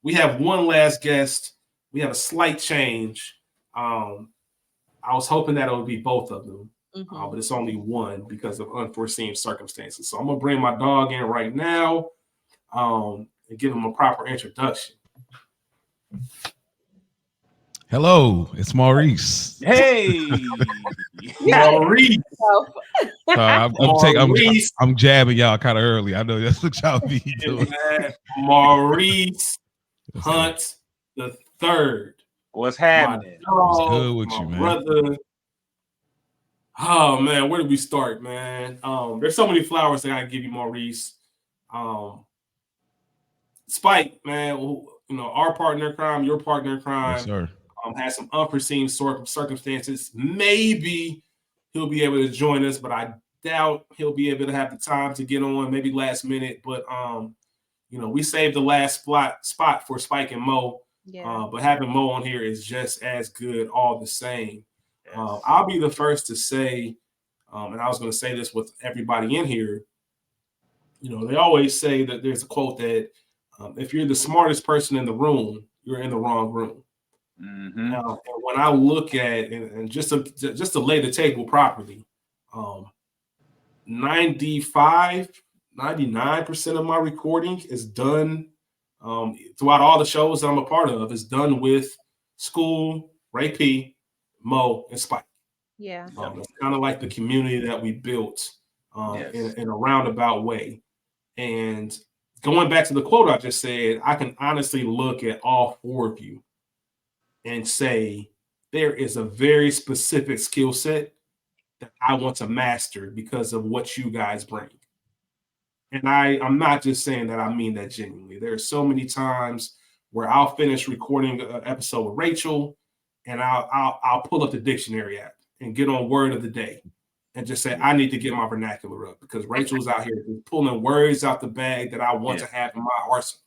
we have one last guest. We have a slight change. I was hoping that it would be both of them, but it's only one because of unforeseen circumstances. So I'm gonna bring my dog in right now and give him a proper introduction. Hello, it's Maurice. Hey, Maurice. I'm jabbing y'all kind of early. I know that's what y'all be doing. Maurice Hunt the third. What's happening? What's good with you, man? Brother. Oh man, where do we start, man? There's so many flowers that I give you, Maurice. Spike, man, our partner in crime, your partner in crime, yes, sir. Had some unforeseen circumstances. Maybe he'll be able to join us, but I doubt he'll be able to have the time to get on. Maybe last minute, but we saved the last spot for Spike and Mo. Yeah. But having Mo on here is just as good, all the same. Yes. I'll be the first to say, and I was going to say this with everybody in here. They always say that there's a quote that if you're the smartest person in the room, you're in the wrong room. Mm-hmm. And when I look at and just to lay the table properly, 99% of my recording is done throughout all the shows that I'm a part of. Is done with School, Ray P, Mo, and Spike. Yeah, it's kind of like the community that we built in a roundabout way. And going back to the quote I just said, I can honestly look at all four of you and say there is a very specific skill set that I want to master because of what you guys bring. And I'm not just saying that, I mean that genuinely. There are so many times where I'll finish recording an episode with Rachel and I'll pull up the dictionary app and get on word of the day and just say, I need to get my vernacular up because Rachel's out here pulling words out the bag that I want to have in my arsenal.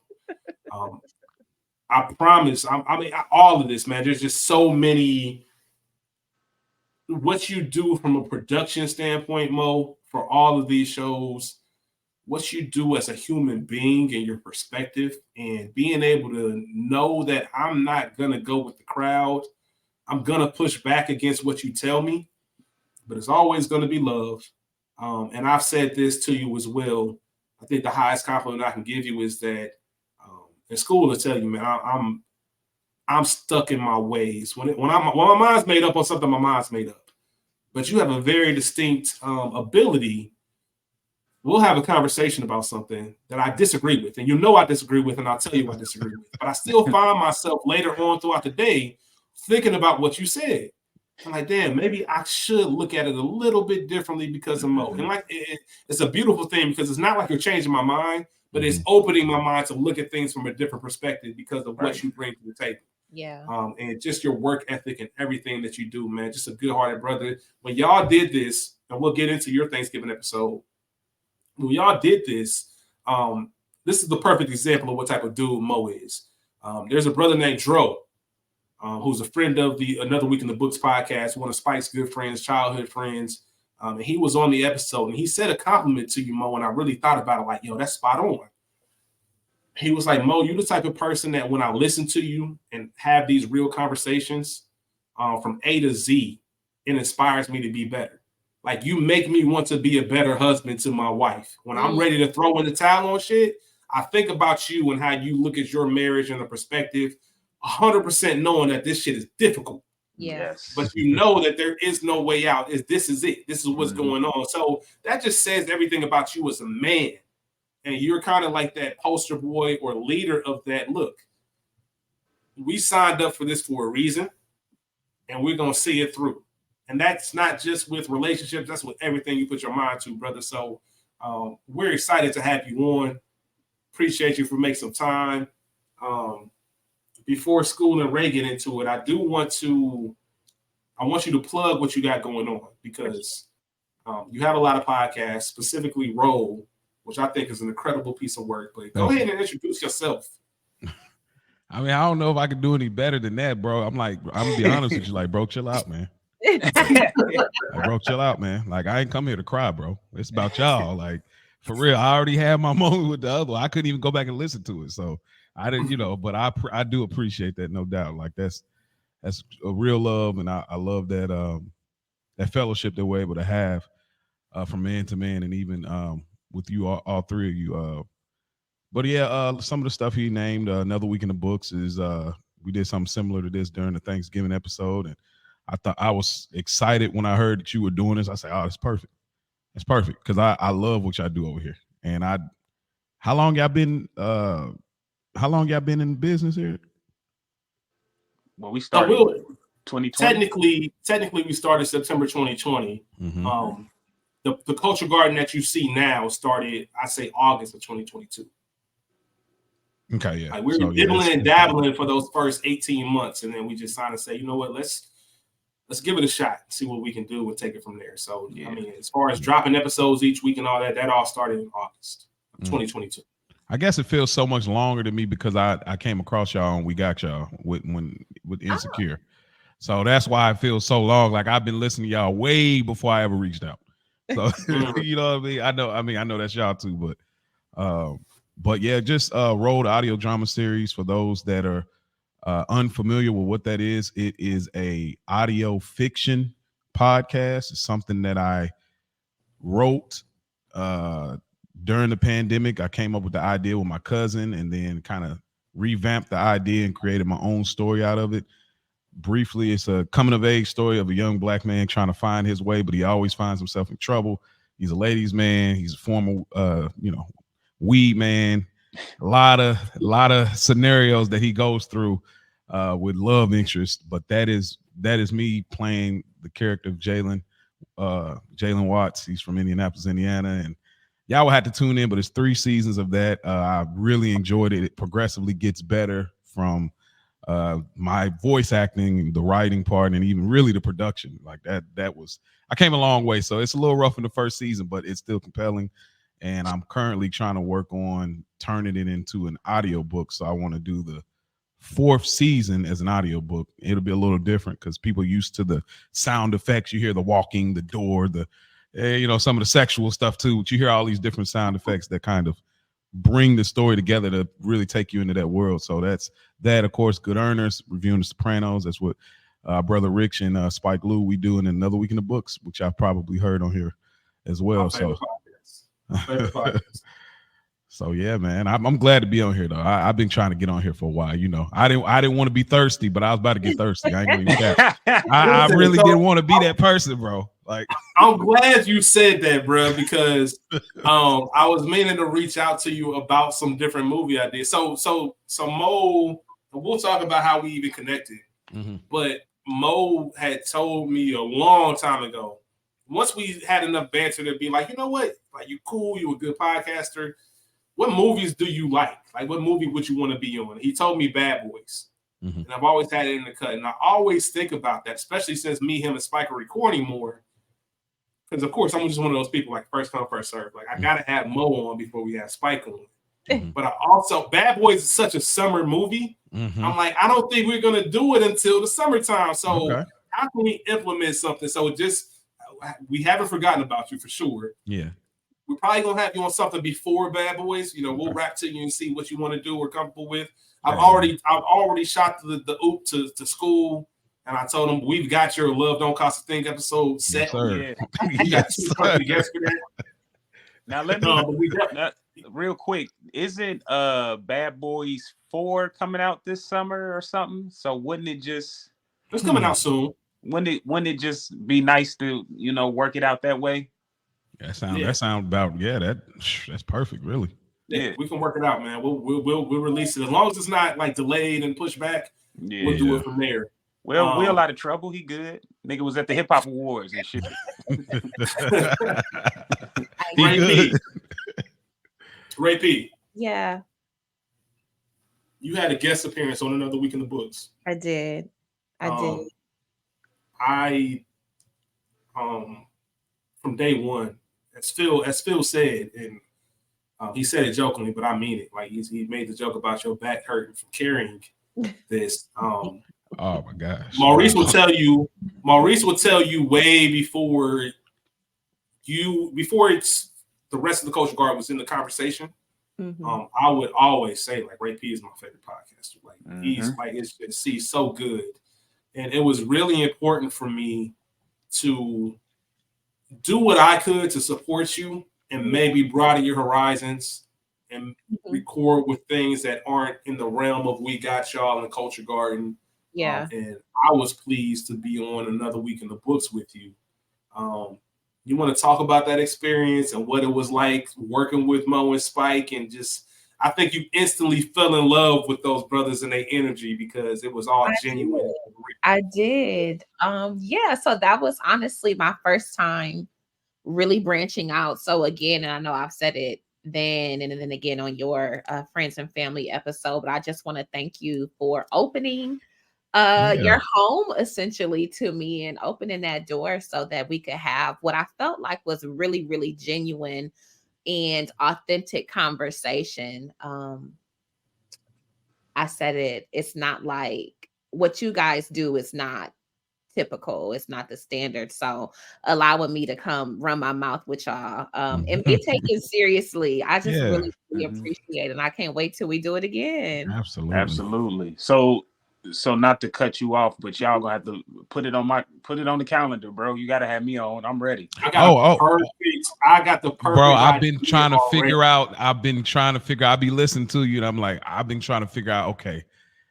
I promise. All of this, man. There's just so many. What you do from a production standpoint, Mo, for all of these shows, what you do as a human being and your perspective, and being able to know that I'm not gonna go with the crowd. I'm gonna push back against what you tell me, but it's always gonna be love. And I've said this to you as well. I think the highest compliment I can give you is that. In school, to tell you, man, I'm stuck in my ways. When my mind's made up on something, my mind's made up. But you have a very distinct ability. We'll have a conversation about something that I disagree with, and I disagree with, and I'll tell you I disagree with. But I still find myself later on throughout the day thinking about what you said. I'm like, damn, maybe I should look at it a little bit differently because of Mo. And it's a beautiful thing because it's not like you're changing my mind. But it's opening my mind to look at things from a different perspective because of what you bring to the table. Yeah. And just your work ethic and everything that you do, man. Just a good-hearted brother. When y'all did this, and we'll get into your Thanksgiving episode. When y'all did this, this is the perfect example of what type of dude Mo is. There's a brother named Dro, who's a friend of the Another Week in the Books podcast, one of Spike's good friends, childhood friends. And he was on the episode and he said a compliment to you, Mo, and I really thought about it like, yo, that's spot on. He was like, Mo, you're the type of person that when I listen to you and have these real conversations from A to Z, it inspires me to be better. Like you make me want to be a better husband to my wife. When I'm ready to throw in the towel on shit, I think about you and how you look at your marriage and the perspective, 100% knowing that this shit is difficult. Yes. But you know that there is no way out. This is it. This is what's going on. So that just says everything about you as a man. And you're kind of like that poster boy or leader of that. Look, we signed up for this for a reason, and we're going to see it through. And that's not just with relationships. That's with everything you put your mind to, brother. So we're excited to have you on. Appreciate you for making some time. Before School and Ray get into it, I want you to plug what you got going on because you have a lot of podcasts, specifically Roll, which I think is an incredible piece of work. But go ahead and introduce yourself. I mean, I don't know if I could do any better than that, bro. I'm gonna be honest with you, like, bro, chill out, man. Bro, chill out, man. Like, I ain't come here to cry, bro. It's about y'all. Like, for real, I already had my moment with the other one. I couldn't even go back and listen to it. So I didn't, but I do appreciate that, no doubt. Like that's a real love, and I love that that fellowship that we're able to have from man to man, and even with you all three of you. But yeah, some of the stuff he named, Another Week in the Books, is we did something similar to this during the Thanksgiving episode, and I was excited when I heard that you were doing this. I said, "Oh, it's perfect. It's perfect," because I love what y'all do over here. And how long y'all been in business here? Well, we started 2020. Technically, we started September 2020. Mm-hmm. The Culture Garden that you see now started, I say, August of 2022. Okay, yeah. Like we were dibbling and dabbling for those first 18 months, and then we just kind of say, you know what, let's give it a shot, see what we can do, and take it from there. So, I mean, as far as dropping episodes each week and all that all started in August of 2022. I guess it feels so much longer to me because I came across y'all and we got y'all with Insecure. So that's why it feels so long. Like I've been listening to y'all way before I ever reached out. So you know what I mean? I know that's y'all too, but yeah, just Road audio drama series for those that are unfamiliar with what that is. It is a audio fiction podcast. It's something that I wrote during the pandemic. I came up with the idea with my cousin and then kind of revamped the idea and created my own story out of it. Briefly, it's a coming of age story of a young black man trying to find his way, but he always finds himself in trouble. He's a ladies' man. He's a former, weed man. A lot of scenarios that he goes through with love interest. But that is me playing the character of Jalen Watts. He's from Indianapolis, Indiana, and y'all will have to tune in. But it's 3 seasons of that. I really enjoyed it. It progressively gets better from my voice acting, the writing part, and even really the production. Like I came a long way. So it's a little rough in the first season, but it's still compelling. And I'm currently trying to work on turning it into an audio book. So I want to do the 4th season as an audio book. It'll be a little different because people used to the sound effects. You hear the walking, the door, some of the sexual stuff too. But you hear all these different sound effects that kind of bring the story together to really take you into that world. So that's that. Of course, Good Earners, reviewing The Sopranos. That's what brother Rich and Spike Lou we do in Another Week in the Books, which I've probably heard on here as well. So yeah, man, I'm glad to be on here though. I've been trying to get on here for a while. I didn't want to be thirsty, but I was about to get thirsty. I ain't gonna use that. I really didn't want to be that person, bro. Like, I'm glad you said that, bro, because I was meaning to reach out to you about some different movie ideas. So Mo, we'll talk about how we even connected. Mm-hmm. But Mo had told me a long time ago, once we had enough banter to be like, you know what? Like, you cool, you a good podcaster. What movies do you like? Like, what movie would you want to be on? He told me Bad Boys. Mm-hmm. And I've always had it in the cut. And I always think about that, especially since me, him, and Spike are recording more. Because, of course, I'm just one of those people, like, first come, first serve. Like, I got to have Mo on before we have Spike on. Mm-hmm. But I also, Bad Boys is such a summer movie. Mm-hmm. I'm like, I don't think we're going to do it until the summertime. So how can we implement something? So we haven't forgotten about you for sure. Yeah. We're probably going to have you on something before Bad Boys. We'll rap to you and see what you want to do or comfortable with. I've already shot the oop to school. And I told him, we've got your Love Don't Cost a Thing episode set. Yes, We got 2 perfect guests for that. Now, let me, real quick, isn't Bad Boys 4 coming out this summer or something? So wouldn't it just... It's coming out soon. Wouldn't it just be nice to, work it out that way? That sound about, that's perfect, really. Yeah, we can work it out, man. We'll release it. As long as it's not, like, delayed and pushed back, we'll do it from there. Well, Will out of trouble. He good. Nigga was at the Hip Hop Awards and shit. Ray P. Yeah. You had a guest appearance on Another Week in the Books. I did. I from day one, as Phil said, and he said it jokingly, but I mean it. Like he made the joke about your back hurting from carrying this. Oh my gosh. Maurice will tell you way before it's the rest of the Culture Guard was in the conversation. I would always say like Ray P is my favorite podcaster. Like he's so good, and it was really important for me to do what I could to support you and maybe broaden your horizons and record with things that aren't in the realm of We Got Y'all and Culture Garden. Yeah. And I was pleased to be on Another Week in the Books with you. You want to talk about that experience and what it was like working with Mo and Spike, and just, I think you instantly fell in love with those brothers and their energy because it was all genuine. I did. Yeah, so that was honestly my first time really branching out. So again, and I know I've said it then and then again on your friends and family episode, but I just want to thank you for opening your home essentially to me and opening that door so that we could have what I felt like was really, really genuine and authentic conversation. I said it's not like what you guys do is not typical. It's not the standard. So allowing me to come run my mouth with y'all and be taken seriously. I just really appreciate it. And I can't wait till we do it again. Absolutely. So not to cut you off, but y'all gonna have to put it on the calendar, bro. You gotta have me on. I'm ready. I got the perfect bro. I've been trying to figure out. I'll be listening to you, and I'm like, I've been trying to figure out. Okay,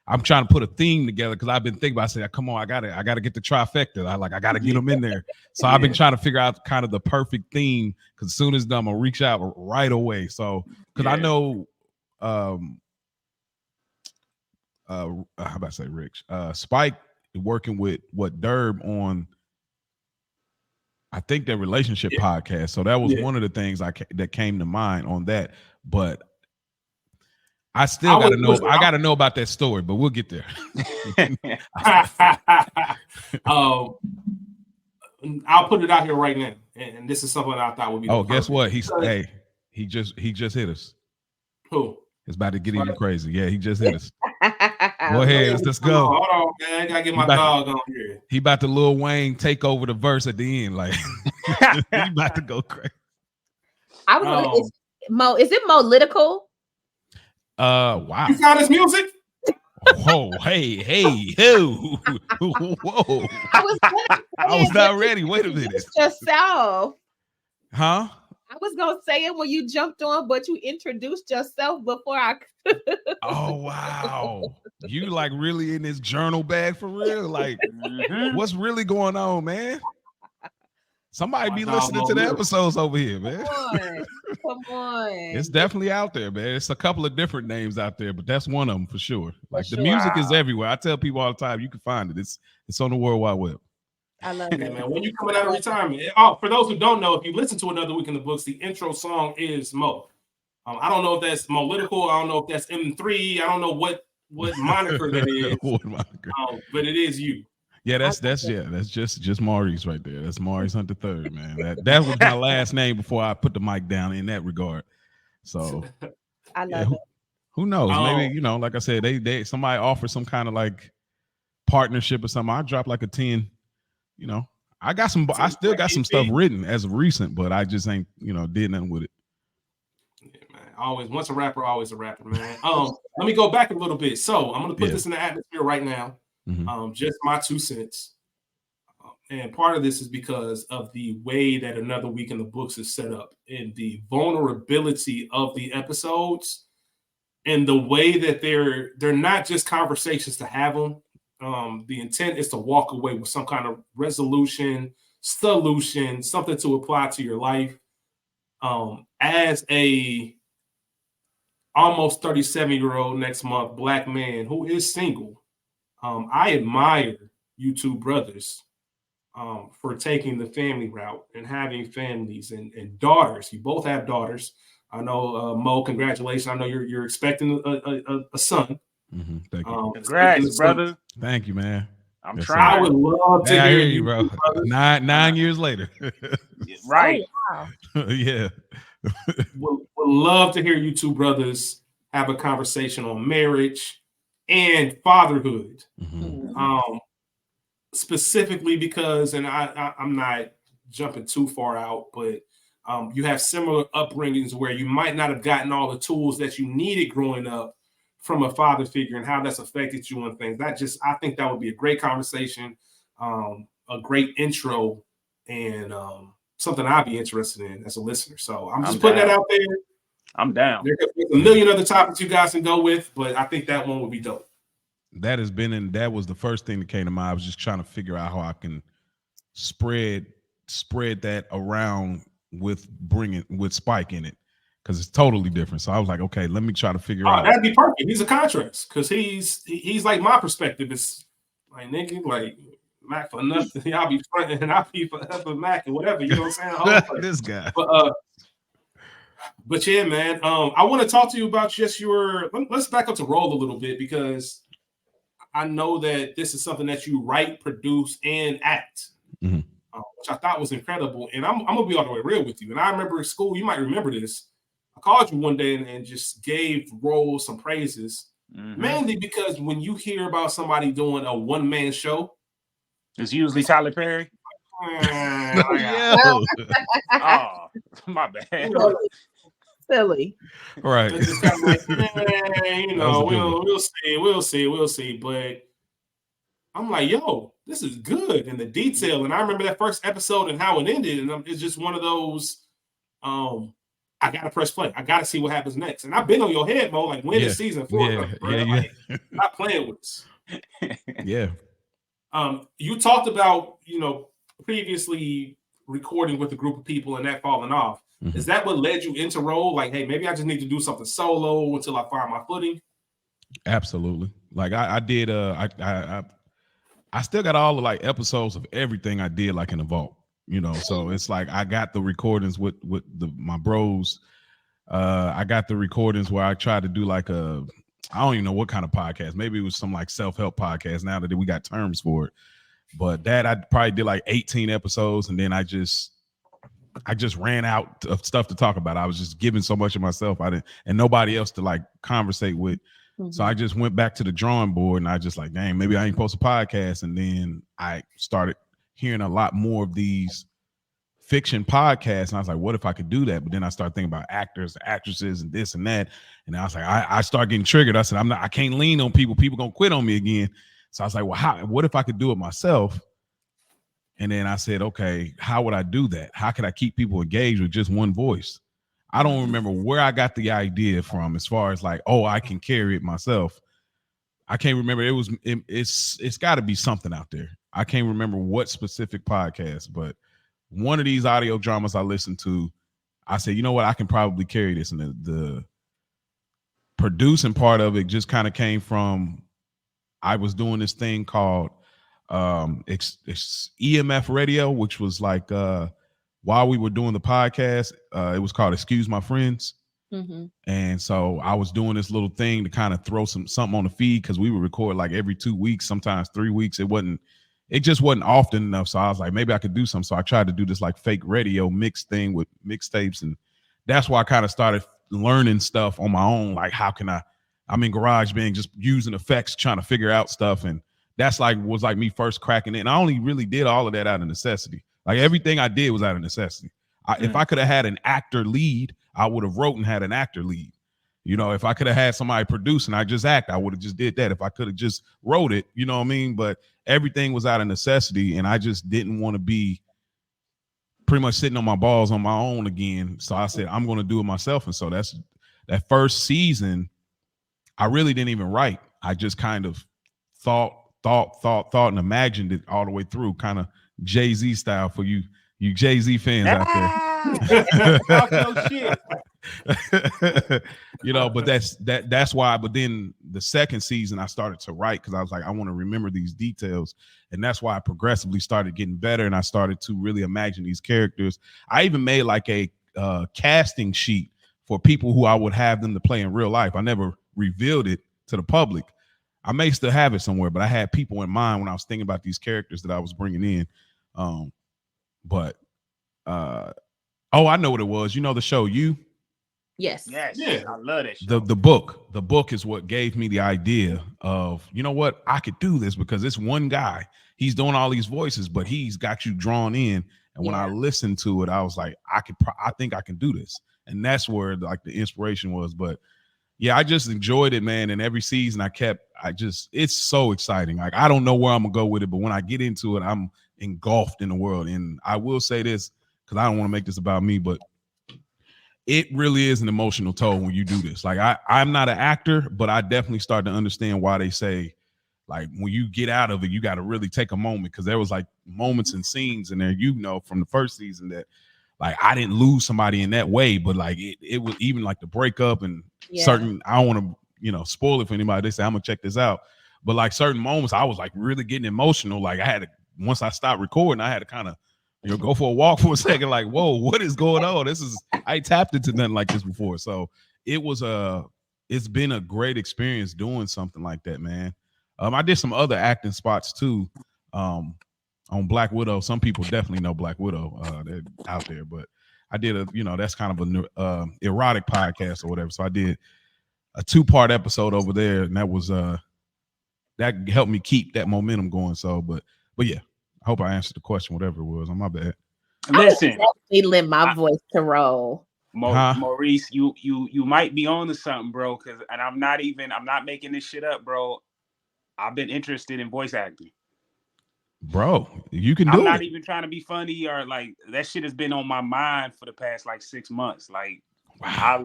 I'm trying to put a theme together because I've been thinking about. I said, come on, I gotta get the trifecta. I gotta get them in there. So I've been trying to figure out kind of the perfect theme. Because as soon as done, I'm gonna reach out right away. So because I know, how about I say Rich? Spike working with Derb on, I think, their relationship podcast. So that was one of the things that came to mind on that. But I still got to know. I got to know about that story, but we'll get there. I'll put it out here right now, and this is something I thought would be. Oh, guess what? He just hit us. Who? It's about to get even crazy. Yeah, he just hit us. Go ahead, let's go. Hold on, man. I gotta get my dog on here. He about to Lil Wayne take over the verse at the end. Like he about to go crazy. I would know. Is it Molitical? Wow. You found his music? Whoa, hey, whoa. I was not ready. Wait a minute. Yourself. Huh? I was gonna say it when you jumped on, but you introduced yourself before I. Oh wow! You like really in this journal bag for real? Like, what's really going on, man? Somebody be listening to the episodes over here, man. Come on. It's definitely out there, man. It's a couple of different names out there, but that's one of them for sure. Like the music is everywhere. I tell people all the time, you can find it. It's on the World Wide Web. I love it, man. When you're coming out of retirement, for those who don't know, if you listen to Another Week in the Books, the intro song is Mo. I don't know if that's Molitical. I don't know if that's M3. I don't know what moniker that is. But it is you. Yeah, that's just Maurice right there. That's Maurice Hunter III, man. That was my last name before I put the mic down in that regard. So I love it. Who knows? Maybe, like I said, they somebody offer some kind of like partnership or something. I drop like a 10. I still got some stuff written as of recent, but I just ain't, did nothing with it. Yeah, man. Always, once a rapper, always a rapper, man. Let me go back a little bit. So I'm gonna put this in the atmosphere right now. Just my 2 cents. And part of this is because of the way that Another Week in the Books is set up and the vulnerability of the episodes and the way that they're not just conversations to have them. The intent is to walk away with some kind of resolution, solution, something to apply to your life. As a almost 37-year-old next month Black man who is single, I admire you two brothers for taking the family route and having families and daughters. You both have daughters. I know, Mo, congratulations. I know you're expecting a son. Thank you. Congrats, brother. Thank you, man. I'm trying. I would love to hear you, bro. 9 years later. Right. Oh, wow. Yeah. would love to hear you two brothers have a conversation on marriage and fatherhood. Specifically because, and I'm not jumping too far out, but you have similar upbringings where you might not have gotten all the tools that you needed growing up from a father figure and how that's affected you and things. I think that would be a great conversation, a great intro, and something I'd be interested in as a listener. So I'm just putting that out there. I'm down. There's a million other topics you guys can go with, but I think that one would be dope. That has been that was the first thing that came to mind. I was just trying to figure out how I can spread that around with Spike in it, because it's totally different. So I was like, okay, let me try to figure out. That'd be perfect. He's a contrast, because he's like my perspective. It's like, nigga, like Mac for nothing. I'll be fronting and I'll be forever Mac and whatever. You know what I'm saying? This guy. But yeah, man. I want to talk to you about just let's back up to Roll a little bit, because I know that this is something that you write, produce, and act, which I thought was incredible. And I'm gonna be all the way real with you. And I remember at school, you might remember this. I called you one day and just gave Roll some praises, mainly because when you hear about somebody doing a one-man show, it's usually Tyler Perry. Yeah. Oh, my bad. Silly. Right. It's just kind of like, we'll see. But I'm like, yo, this is good. And the detail. And I remember that first episode and how it ended. And it's just one of those, I got to press play. I got to see what happens next. And I've been on your head, Mo, like, when is season 4? Like, not playing with us. Yeah. You talked about, previously recording with a group of people and that falling off. Is that what led you into Roll? Like, hey, maybe I just need to do something solo until I find my footing? Absolutely. Like I did. I still got all the like episodes of everything I did, like in the vault. So it's like I got the recordings with my bros. I got the recordings where I tried to do like I don't even know what kind of podcast. Maybe it was some like self-help podcast. Now that we got terms for it, but that I probably did like 18 episodes, and then I just ran out of stuff to talk about. I was just giving so much of myself. And nobody else to like conversate with. So I just went back to the drawing board, and I just like, dang, maybe I ain't post a podcast. And then I started hearing a lot more of these fiction podcasts. And I was like, what if I could do that? But then I started thinking about actors, actresses, and this and that. And I was like, I started getting triggered. I said, I can't lean on people. People gonna quit on me again. So I was like, well, what if I could do it myself? And then I said, okay, how would I do that? How could I keep people engaged with just one voice? I don't remember where I got the idea from, as far as like, oh, I can carry it myself. I can't remember. It's got to be something out there. I can't remember what specific podcast, but one of these audio dramas I listened to, I said, you know what? I can probably carry this. And the producing part of it just kind of came from, I was doing this thing called it's EMF radio, which was like while we were doing the podcast, it was called Excuse My Friends. And so I was doing this little thing to kind of throw something on the feed, because we would record like every 2 weeks, sometimes 3 weeks. It just wasn't often enough. So I was like, maybe I could do something. So I tried to do this like fake radio mix thing with mixtapes, and that's why I kind of started learning stuff on my own. Like, how can I'm in GarageBand just using effects, trying to figure out stuff. And that's was me first cracking it. And I only really did all of that out of necessity. Like, everything I did was out of necessity. If I could have had an actor lead, I would have wrote and had an actor lead. If I could have had somebody produce and I just act, I would have just did that. If I could have just wrote it, you know what I mean? But everything was out of necessity, and I just didn't want to be pretty much sitting on my balls on my own again. So I said, I'm going to do it myself. And so that first season, I really didn't even write. I just kind of thought and imagined it all the way through, kind of Jay-Z style for you Jay-Z fans out there. Talk your shit. But that's why. But then the second season I started to write, because I was like, I want to remember these details. And that's why I progressively started getting better, and I started to really imagine these characters. I even made like a casting sheet for people who I would have them to play in real life. I never revealed it to the public. I may still have it somewhere, but I had people in mind when I was thinking about these characters that I was bringing in. I know what it was. The show You? Yes. Yeah. I love that show. The book is what gave me the idea of, you know what, I could do this, because it's one guy. He's doing all these voices, but he's got you drawn in, And when I listened to it, I was like, I think I can do this. And that's where like the inspiration was. But yeah, I just enjoyed it, man. And every season it's so exciting. Like, I don't know where I'm gonna go with it, but when I get into it, I'm engulfed in the world. And I will say this, because I don't want to make this about me, but it really is an emotional toll when you do this. Like, I'm not an actor, but I definitely start to understand why they say, like, when you get out of it, you got to really take a moment, because there was like moments and scenes in there, from the first season that, like, I didn't lose somebody in that way, but like it was even like the breakup and certain, I don't want to, spoil it for anybody. They say, I'm gonna check this out. But like certain moments, I was like really getting emotional. Like, I had to, once I stopped recording, I had to kind of, go for a walk for a second. Like, whoa, what is going on? I tapped into nothing like this before. So it's been a great experience doing something like that, man. I did some other acting spots too. On Black Widow. Some people definitely know Black Widow. They're out there, but I did that's kind of a erotic podcast or whatever. So I did a 2-part episode over there, and that was that helped me keep that momentum going. So, but yeah, I hope I answered the question, whatever it was. On my bad. Listen, I lend my voice to roll. Maurice, you might be on to something, bro. And I'm not making this shit up, bro. I've been interested in voice acting. Bro, you can do it. I'm not even trying to be funny or like that shit has been on my mind for the past like 6 months. Like, wow.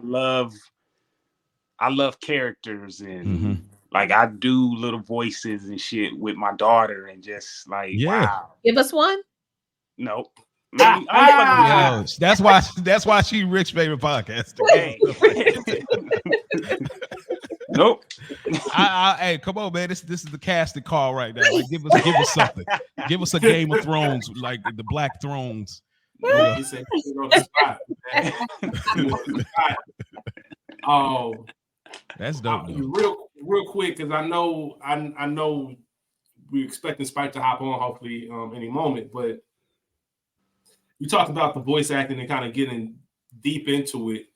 I love characters and like I do little voices and shit with my daughter and just like, wow. Give us one. Nope. That's why she Rick's favorite podcaster. Hey. Nope. Hey, come on, man. This is the casting call right now. Like, give us something. Give us a Game of Thrones, like the Black Thrones. He said, oh, that's dope. Real quick, because I know we're expecting Spike to hop on hopefully any moment, but we talked about the voice acting and kind of getting deep into it.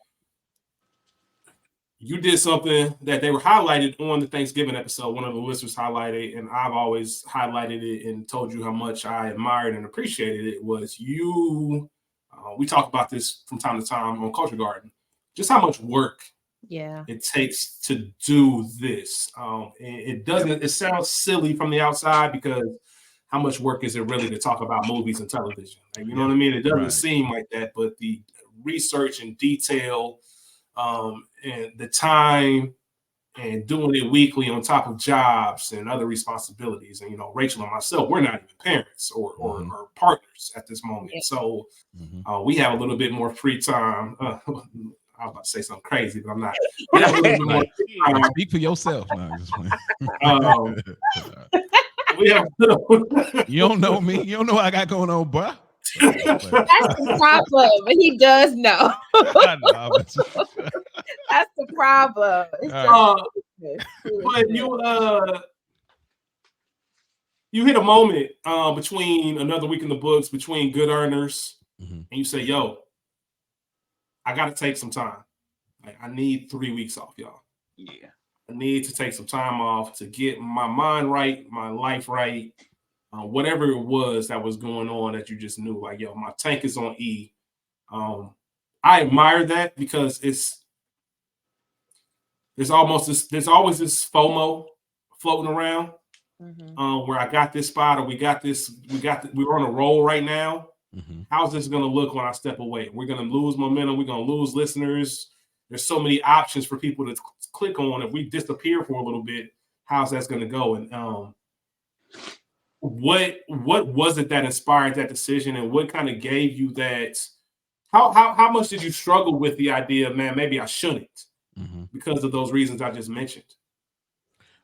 You did something that they were highlighted on the Thanksgiving episode. One of the listeners highlighted, and I've always highlighted it and told you how much I admired and appreciated it. Was you? We talk about this from time to time on Culture Garden. Just how much work it takes to do this. It sounds silly from the outside because how much work is it really to talk about movies and television? Like, you know what I mean? It doesn't seem like that, but the research and detail. And the time and doing it weekly on top of jobs and other responsibilities. And, Rachel and myself, we're not even parents or partners at this moment. So we have a little bit more free time. I was about to say something crazy, but I'm not. We have a little bit more free time. Speak for yourself. We have. You don't know me. You don't know what I got going on, bro. That's the problem. He does know. That's the problem. But you hit a moment between another week in the books, between good earners, and you say, yo, I got to take some time. Like, I need 3 weeks off, y'all. Yeah. I need to take some time off to get my mind right, my life right. Whatever it was that was going on that you just knew, like, yo, my tank is on E. I admire that because there's always this FOMO floating around where I got this spot or we're on a roll right now. How's this going to look when I step away? We're going to lose momentum. We're going to lose listeners. There's so many options for people to click on. If we disappear for a little bit, how's that's going to go? And what was it that inspired that decision, and what kind of gave you that? How much did you struggle with the idea, man? Maybe I shouldn't because of those reasons I just mentioned.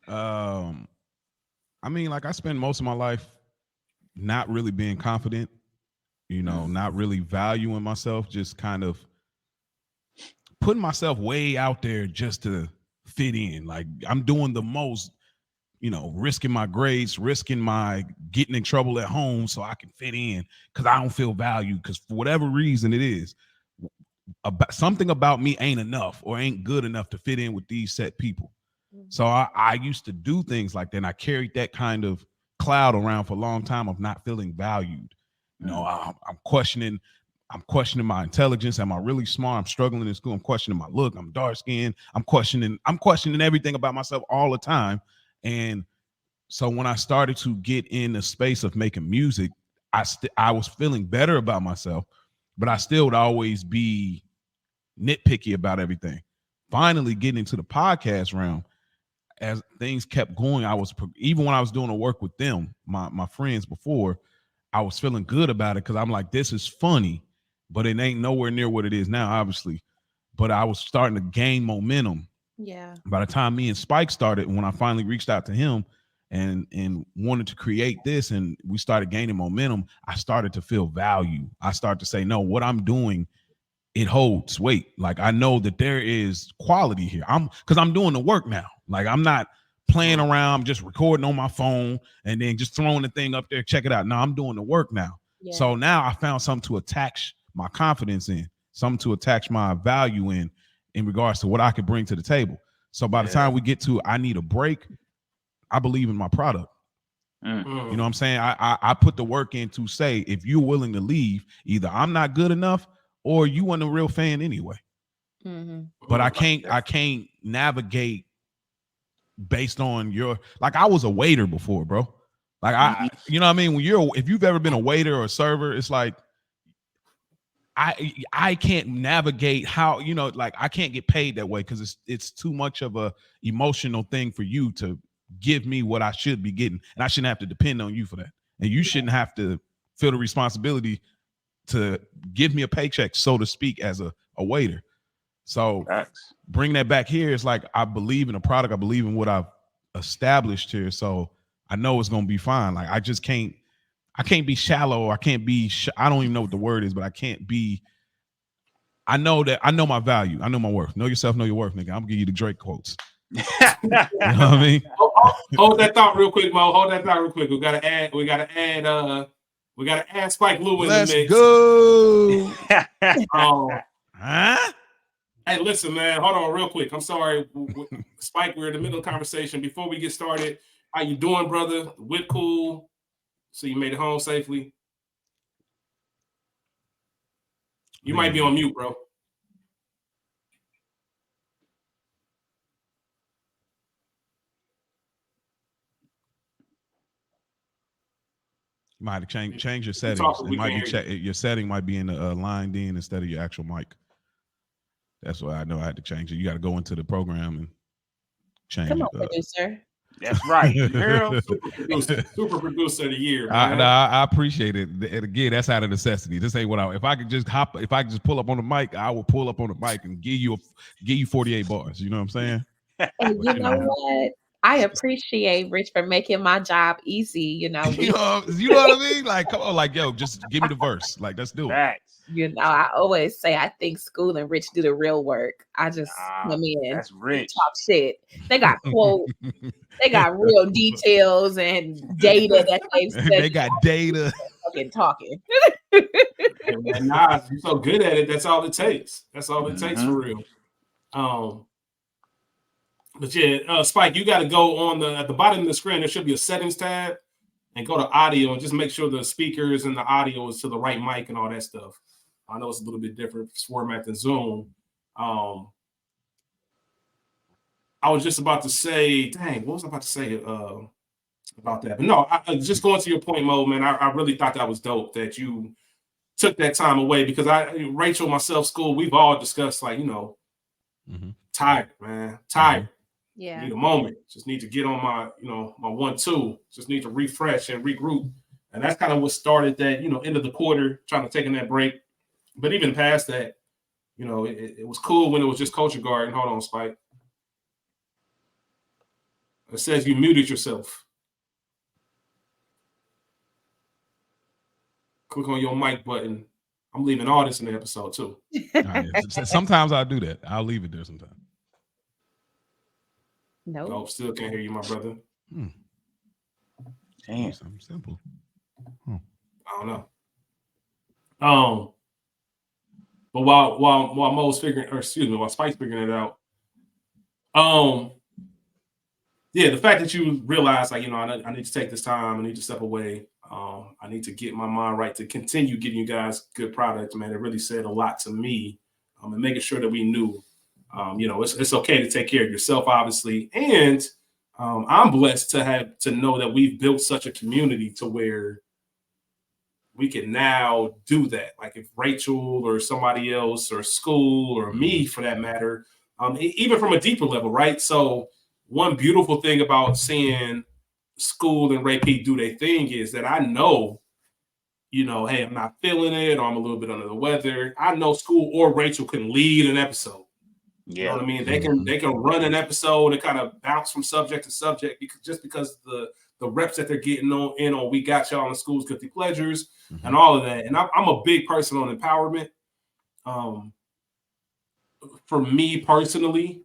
I mean, like, I spent most of my life not really being confident, not really valuing myself, just kind of putting myself way out there just to fit in. Like, I'm doing the most. Risking my grades, risking my getting in trouble at home so I can fit in because I don't feel valued because for whatever reason it is, something about me ain't enough or ain't good enough to fit in with these set people. So I used to do things like that, and I carried that kind of cloud around for a long time of not feeling valued. You know, I'm questioning my intelligence. Am I really smart? I'm struggling in school. I'm questioning my look. I'm dark skinned. I'm questioning everything about myself all the time. And so when I started to get in the space of making music, I was feeling better about myself, but I still would always be nitpicky about everything. Finally getting into the podcast realm, as things kept going, even when I was doing the work with them, my friends before, I was feeling good about it because I'm like, this is funny, but it ain't nowhere near what it is now, obviously. But I was starting to gain momentum. Yeah. By the time me and Spike started, when I finally reached out to him and wanted to create this, and we started gaining momentum, I started to feel value. I started to say, no, what I'm doing, it holds weight. Like, I know that there is quality here. Because I'm doing the work now. Like, I'm not playing around, I'm just recording on my phone and then just throwing the thing up there, check it out. No, I'm doing the work now. Yeah. So now I found something to attach my confidence in, something to attach my value in regards to what I could bring to the table. So by the time we get to I need a break, I believe in my product. You know what I'm saying? I put the work in to say, if you're willing to leave, either I'm not good enough or you weren't a real fan anyway. But I can't navigate based on like, I was a waiter before, bro. Like, you know what I mean? If you've ever been a waiter or a server, it's like, I can't navigate how, you know, like, I can't get paid that way because it's too much of a emotional thing for you to give me what I should be getting, and I shouldn't have to depend on you for that, and you shouldn't have to feel the responsibility to give me a paycheck, so to speak, as a waiter. So bring that back here. It's like, I believe in the product. I believe in what I've established here. So I know it's going to be fine. Like, I can't be shallow. I can't be, I don't even know what the word is, but I can't be, I know my value. I know my worth. Know yourself, know your worth, nigga. I'm gonna give you the Drake quotes. You know what I mean? Hold that thought real quick, Mo. Hold that thought real quick. We gotta add Spike Lou in the mix. Let's go. Hey, listen, man. Hold on real quick. I'm sorry. Spike, we're in the middle of the conversation. Before we get started, how you doing, brother? Whip cool. So you made it home safely? You might be on mute, bro. You might have to change your settings. It might be your setting might be in the lined in instead of your actual mic. That's why I know I had to change it. You got to go into the program and change it. Come on, producer. That's right, girl. Super producer of the year, man. I appreciate it. And again, that's out of necessity. This ain't what if I could just pull up on the mic, I will pull up on the mic and give you 48 bars. You know what I'm saying? And you know what? I appreciate Rich for making my job easy. You know, you know what I mean? Like, come on, like, yo, just give me the verse. Like, let's do it. You know, I always say I think School and Rich do the real work. I just come in, that's Rich. Talk shit. They got quotes, they got real details and data that they've said. They got data. Fucking talking. Nah, you're so good at it. That's all it takes. That's all it takes for real. But yeah, Spike, you got to go at the bottom of the screen. There should be a settings tab, and go to audio and just make sure the speakers and the audio is to the right mic and all that stuff. I know it's a little bit different format than Zoom. I was just about to say, dang, what was I about to say about that? But no, just going to your point, Mo, man, I really thought that was dope that you took that time away, because Rachel, myself, School, we've all discussed, like, you know, tired, man, tired. Yeah. Need a moment. Just need to get on my 1-2. Just need to refresh and regroup. And that's kind of what started that, end of the quarter, trying to take in that break. But even past that, it was cool when it was just Culture Garden. Hold on, Spike. It says you muted yourself. Click on your mic button. I'm leaving all this in the episode too. Sometimes I'll do that. I'll leave it there sometimes. No, still can't hear you, my brother. Damn, something simple. I don't know. But while Mo's while Spike's figuring it out, the fact that you realize, like, I need to take this time, I need to step away. I need to get my mind right to continue getting you guys good products, man. It really said a lot to me, and making sure that we knew, it's okay to take care of yourself, obviously. And I'm blessed to know that we've built such a community to where we can now do that. Like if Rachel or somebody else or school or me, for that matter, even from a deeper level, right? So one beautiful thing about seeing school and Ray P do their thing is that I know, hey, I'm not feeling it, or I'm a little bit under the weather. I know school or Rachel can lead an episode. You know what I mean? They can run an episode and kind of bounce from subject to subject because the reps that they're getting on We Got Y'all in School's Guilty Pleasures and all of that. And I'm a big person on empowerment. For me personally,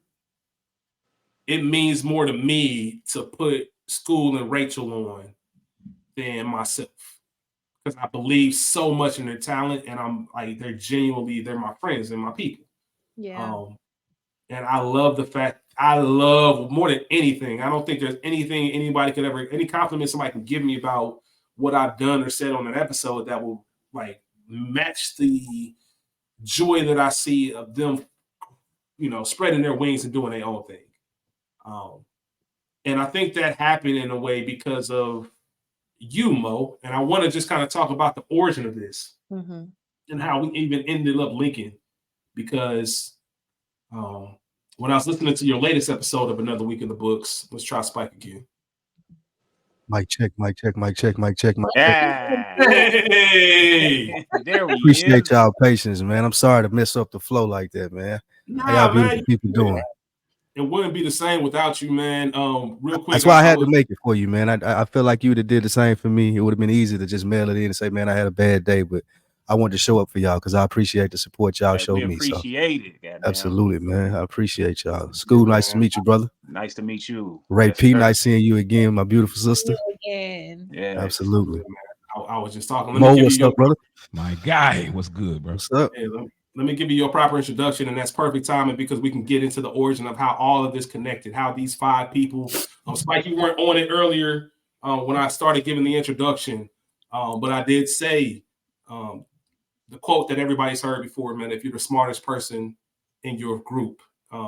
it means more to me to put School and Rachel on than myself, because I believe so much in their talent, and I'm like, they're my friends and my people. Yeah. And I love the fact, more than anything, I don't think there's anything anybody could ever, any compliment somebody can give me about what I've done or said on an episode that will like match the joy that I see of them, spreading their wings and doing their own thing. And I think that happened in a way because of you, Mo. And I want to just kind of talk about the origin of this and how we even ended up linking, because when I was listening to your latest episode of Another Week in the Books, let's try Spike again. Mic check, mic check, mic check, mic check, mic check. Hey! There we Appreciate y'all patience, man. I'm sorry to mess up the flow like that, man. How y'all beautiful people doing? It wouldn't be the same without you, man. Real quick. That's why I had to make it for you, man. I feel like you would have did the same for me. It would have been easy to just mail it in and say, man, I had a bad day, but I wanted to show up for y'all because I appreciate the support y'all showed me. Appreciate it. Absolutely, man. I appreciate y'all. School, nice to meet you, brother. Nice to meet you. Ray P, nice seeing you again, my beautiful sister. Again. Yeah, absolutely. I was just talking. Mo, what's up, brother? My guy, what's good, bro? What's up? Hey, let me give you your proper introduction, and that's perfect timing because we can get into the origin of how all of this connected, how these 5 people. Spike, you weren't on it earlier when I started giving the introduction, but I did say the quote that everybody's heard before, man. If you're the smartest person in your group,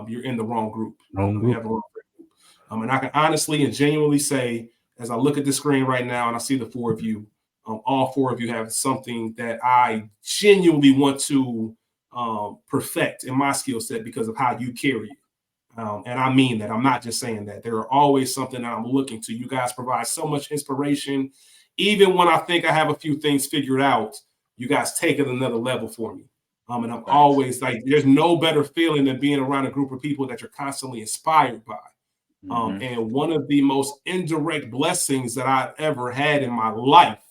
you're in the wrong group. You have the wrong group. And I can honestly and genuinely say, as I look at the screen right now and I see the 4 of you, all 4 of you have something that I genuinely want to perfect in my skill set because of how you carry it. And I mean that. I'm not just saying that. There are always something that I'm looking to. You guys provide so much inspiration. Even when I think I have a few things figured out, you guys take it another level for me. And I'm always like, there's no better feeling than being around a group of people that you're constantly inspired by. And one of the most indirect blessings that I've ever had in my life,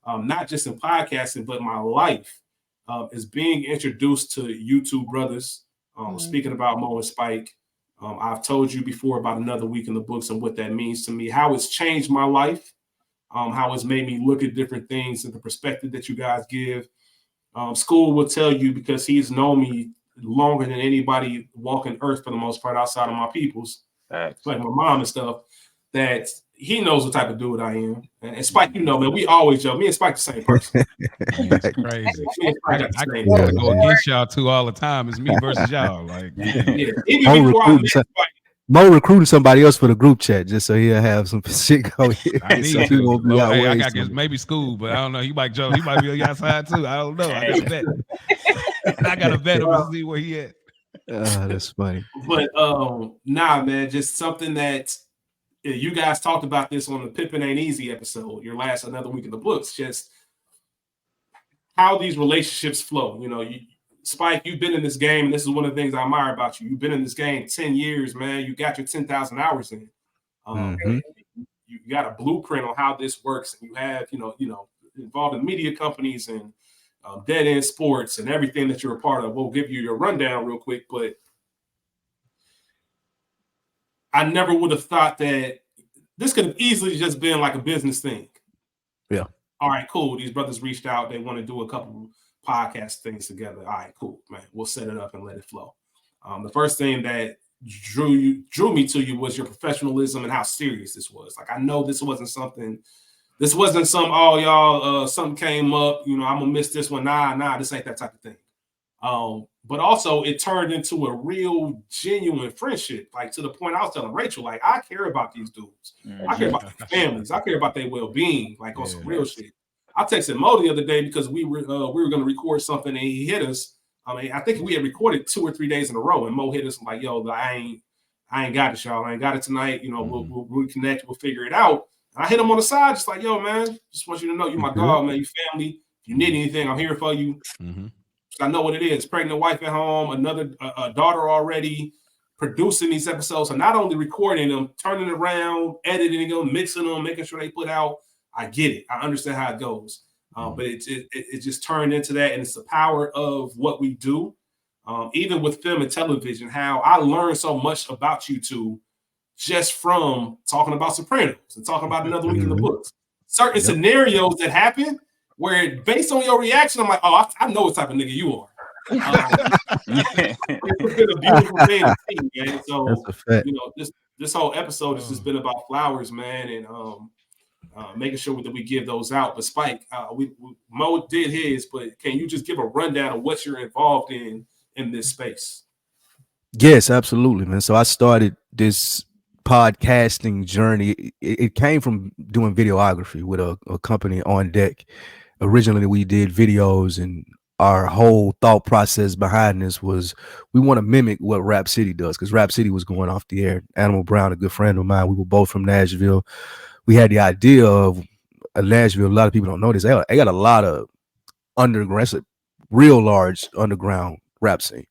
not just in podcasting, but my life, is being introduced to you 2 brothers. Speaking about Mo and Spike, I've told you before about Another Week in the Books and what that means to me, how it's changed my life, how it's made me look at different things and the perspective that you guys give. School will tell you, because he's known me longer than anybody walking earth for the most part outside of my peoples, like my mom and stuff, that he knows what type of dude I am. And Spike, man, we always joke. Me and Spike the same person. That's crazy. I gotta go against y'all 2 all the time. It's me versus y'all. Like, Mo recruiting somebody else for the group chat just so he'll have some shit going. I need to. I got guess maybe School, but I don't know. He might joke. He might be on your side too. I don't know. I got to bet. I got to bet him to see where he at. That's funny. But nah, man, just something that you guys talked about this on the Pippin Ain't Easy episode, your last Another Week in the Books, just how these relationships flow. Spike, you've been in this game, and this is one of the things I admire about you. You've been in this game 10 years, man. You got your 10,000 hours in. You got a blueprint on how this works, and you have, involved in media companies and Dead End Sports and everything that you're a part of. We'll give you your rundown real quick, but I never would have thought that this could have easily just been like a business thing. Yeah. All right, cool. These brothers reached out. They want to do a couple podcast things together. All right, cool, man. We'll set it up and let it flow. The first thing that drew me to you was your professionalism and how serious this was. Like, I know this wasn't some, oh, y'all, something came up, I'm gonna miss this one. Nah, this ain't that type of thing. But also it turned into a real genuine friendship, like to the point I was telling Rachel, like, I care about these dudes. I care about their families. I care about their well-being, like on some real shit. I texted Mo the other day because we were going to record something and he hit us. I mean, I think we had recorded 2 or 3 days in a row, and Mo hit us like, "Yo, I ain't got it, y'all. I ain't got it tonight. We'll reconnect. We'll figure it out." And I hit him on the side, just like, "Yo, man, just want you to know you're my dog, man. You family. If you need anything, I'm here for you." I know what it is. Pregnant wife at home, another daughter already, producing these episodes. So not only recording them, turning around, editing them, mixing them, making sure they put out. I get it. I understand how it goes. But it just turned into that. And it's the power of what we do. Even with film and television, how I learned so much about you two just from talking about Sopranos and talking about Another Week in the Books. Certain scenarios that happen, where based on your reaction, I'm like, oh, I know what type of nigga you are. It's been a beautiful thing to see, man. So, this whole episode has just been about flowers, man, and making sure that we give those out. But Spike, Mo did his, but can you just give a rundown of what you're involved in this space? Yes, absolutely, man. So I started this podcasting journey. It came from doing videography with a company On Deck. Originally, we did videos, and our whole thought process behind this was we want to mimic what Rap City does, because Rap City was going off the air. Animal Brown, a good friend of mine, we were both from Nashville. We had the idea of Nashville. A lot of people don't know this. They got a lot of underground, real large underground rap scene.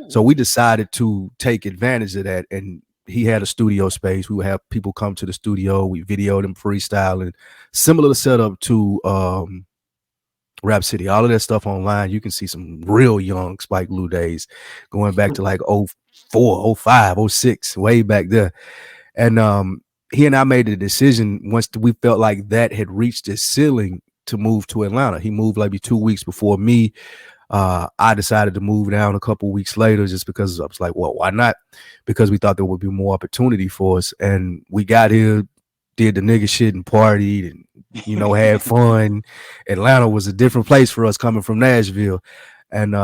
So we decided to take advantage of that, and he had a studio space. We would have people come to the studio. We videoed them freestyling, similar to setup to Rap City. All of that stuff online. You can see some real young Spike Lou days going back to like 04, 05, 06, way back there. And he and I made a decision once we felt like that had reached its ceiling to move to Atlanta. He moved like 2 weeks before me. I decided to move down a couple weeks later just because I was like, well, why not? Because we thought there would be more opportunity for us. And we got here, did the nigga shit and partied and, had fun. Atlanta was a different place for us coming from Nashville. And,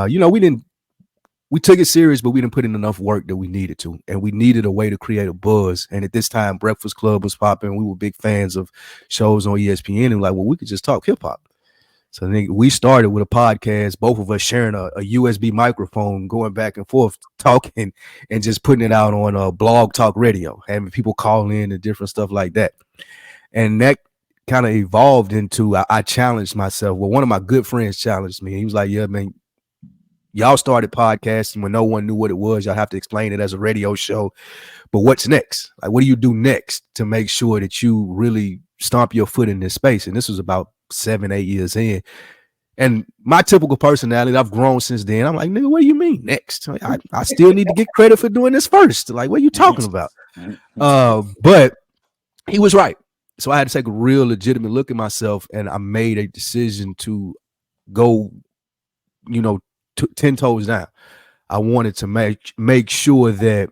we took it serious, but we didn't put in enough work that we needed to. And we needed a way to create a buzz. And at this time, Breakfast Club was popping. We were big fans of shows on ESPN. And like, well, we could just talk hip hop. So we started with a podcast, both of us sharing a USB microphone, going back and forth, talking and just putting it out on Blog Talk Radio, having people call in and different stuff like that. And that kind of evolved into, I challenged myself. Well, one of my good friends challenged me. He was like, yeah, man, y'all started podcasting when no one knew what it was. Y'all have to explain it as a radio show. But what's next? Like, what do you do next to make sure that you really stomp your foot in this space? And this was about 7-8 years in. And my typical personality, I've grown since then. I'm like, nigga, what do you mean next? I still need to get credit for doing this first. Like, what are you talking about? But he was right. So I had to take a real legitimate look at myself, and I made a decision to go, 10 toes down. I wanted to make sure that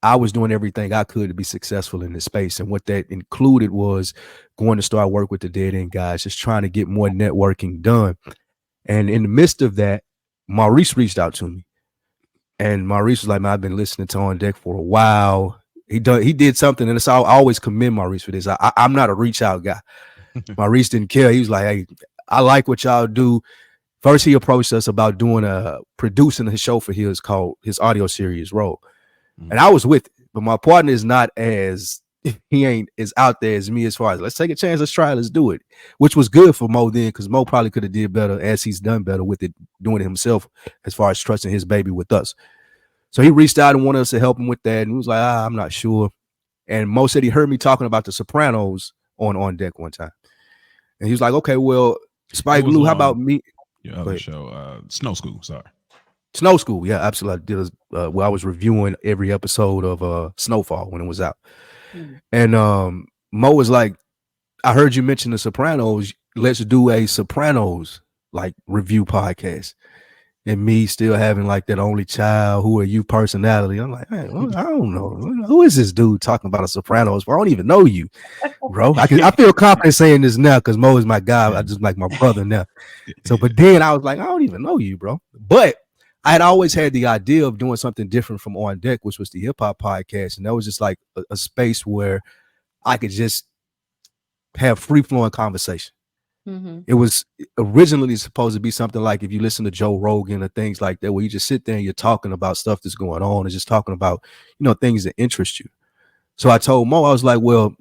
I was doing everything I could to be successful in this space. And what that included was going to start work with the Dead End guys, just trying to get more networking done. And in the midst of that, Maurice reached out to me. And Maurice was like, man, I've been listening to On Deck for a while. He did something, and I always commend Maurice for this. I'm not a reach out guy. Maurice didn't care. He was like, hey, I like what y'all do. First, he approached us about producing his show for his audio series Roll. And I was with it, but my partner is not he ain't as out there as me as far as let's take a chance, let's try, let's do it, which was good for Mo then, because Mo probably could have did better, as he's done better with it, doing it himself as far as trusting his baby with us. So he reached out and wanted us to help him with that, and he was like, I'm not sure. And Mo said he heard me talking about the Sopranos on Deck one time, and he was like, okay, well, Spike Lou, how about me? Your other show, Snow School. Sorry. Snow School, yeah, absolutely. I did where I was reviewing every episode of Snowfall when it was out. And Mo was like, I heard you mention the Sopranos. Let's do a Sopranos like review podcast. and me still having like that only child, who are you personality. I'm like, hey, well, I don't know. Who is this dude talking about a Sopranos? I don't even know you, bro. I feel confident saying this now because Mo is my guy. I just like my brother now. So, but then I was like, I don't even know you, bro. But I had always had the idea of doing something different from On Deck, which was the hip hop podcast. And that was just like a space where I could just have free flowing conversation. Mm-hmm. It was originally supposed to be something like if you listen to Joe Rogan or things like that, where you just sit there and you're talking about stuff that's going on and just talking about, things that interest you. So I told Mo, I was like, well,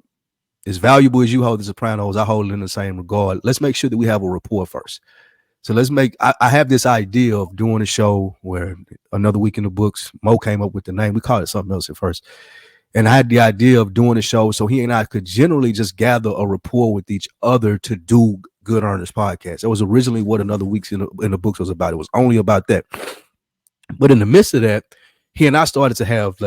as valuable as you hold the Sopranos, I hold it in the same regard. Let's make sure that we have a rapport first. So I have this idea of doing a show where Another Week in the Books, Mo came up with the name. We called it something else at first. And I had the idea of doing a show so he and I could generally just gather a rapport with each other to do good, earnest podcast. That was originally what Another Week in the Books was about. It was only about that. But in the midst of that, he and I started to have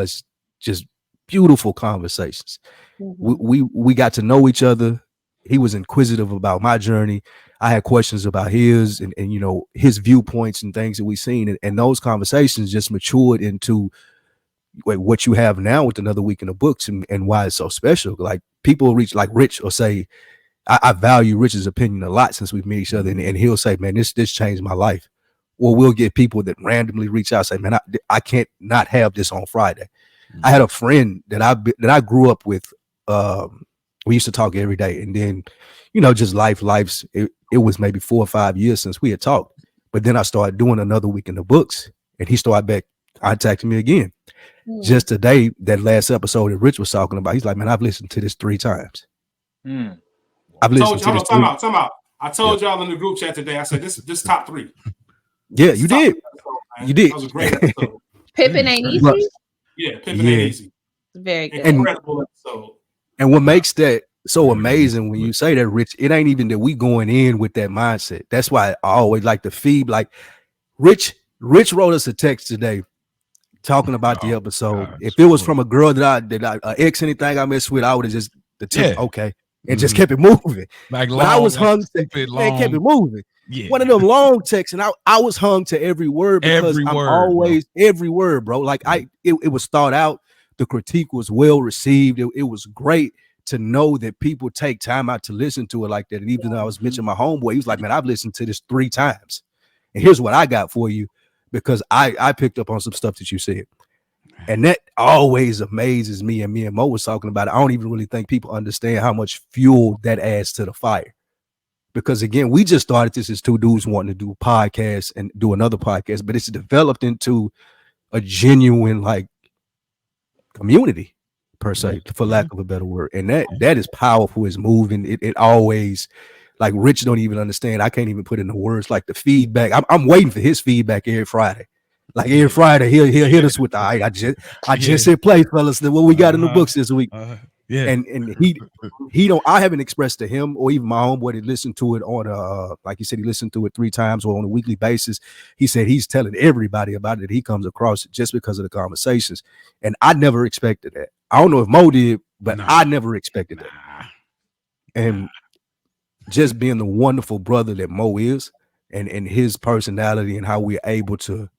just beautiful conversations. Mm-hmm. We got to know each other. He was inquisitive about my journey. I had questions about his and his viewpoints and things that we've seen. And those conversations just matured into what you have now with Another Week in the Books and why it's so special. Like people reach like Rich or say, I value Rich's opinion a lot since we've met each other. And he'll say, man, this changed my life. Or we'll get people that randomly reach out and say, man, I can't not have this on Friday. Mm-hmm. I had a friend that I grew up with. We used to talk every day. And then, just life's it was maybe 4 or 5 years since we had talked. But then I started doing Another Week in the Books and he started back contacting me again. Just today, that last episode that Rich was talking about, he's like, man, I've listened to this 3 times. I've listened to this. Time out. I told y'all in the group chat today, I said, this top 3. Yeah, you did. You did. That was a great episode. Pippin ain't easy. Yeah, Pippin ain't easy. Very good. Incredible episode. And what makes that so amazing when you say that, Rich, it ain't even that we going in with that mindset. That's why I always like to feed. Like Rich wrote us a text today talking about the episode. God, if it was from a girl that I ex anything I messed with, I would have just okay, and just kept it moving. Like long, but I was hung to kept it moving. Yeah. One of them long texts, and I was hung to every word because every word, bro. Like it was thought out. The critique was well received. It was great to know that people take time out to listen to it like that. And even though I was mentioning my homeboy, he was like, man, I've listened to this 3 times. And here's what I got for you. Because I picked up on some stuff that you said. And that always amazes me. And me and Mo was talking about it. I don't even really think people understand how much fuel that adds to the fire. Because again, we just started this as 2 dudes wanting to do podcasts and do another podcast, but it's developed into a genuine like community per se, for lack of a better word. And that is powerful. It's moving. It always, like Rich don't even understand. I can't even put in the words like the feedback. I'm waiting for his feedback every Friday. Like every Friday, he'll hit us with I just hit play, fellas. What we got in the books this week. And he don't. I haven't expressed to him or even my homeboy that listened to it on like he said, he listened to it 3 times or on a weekly basis. He said he's telling everybody about it that he comes across just because of the conversations. And I never expected that. I don't know if Mo did, but I never expected that. And just being the wonderful brother that Mo is, and his personality and how we're able to,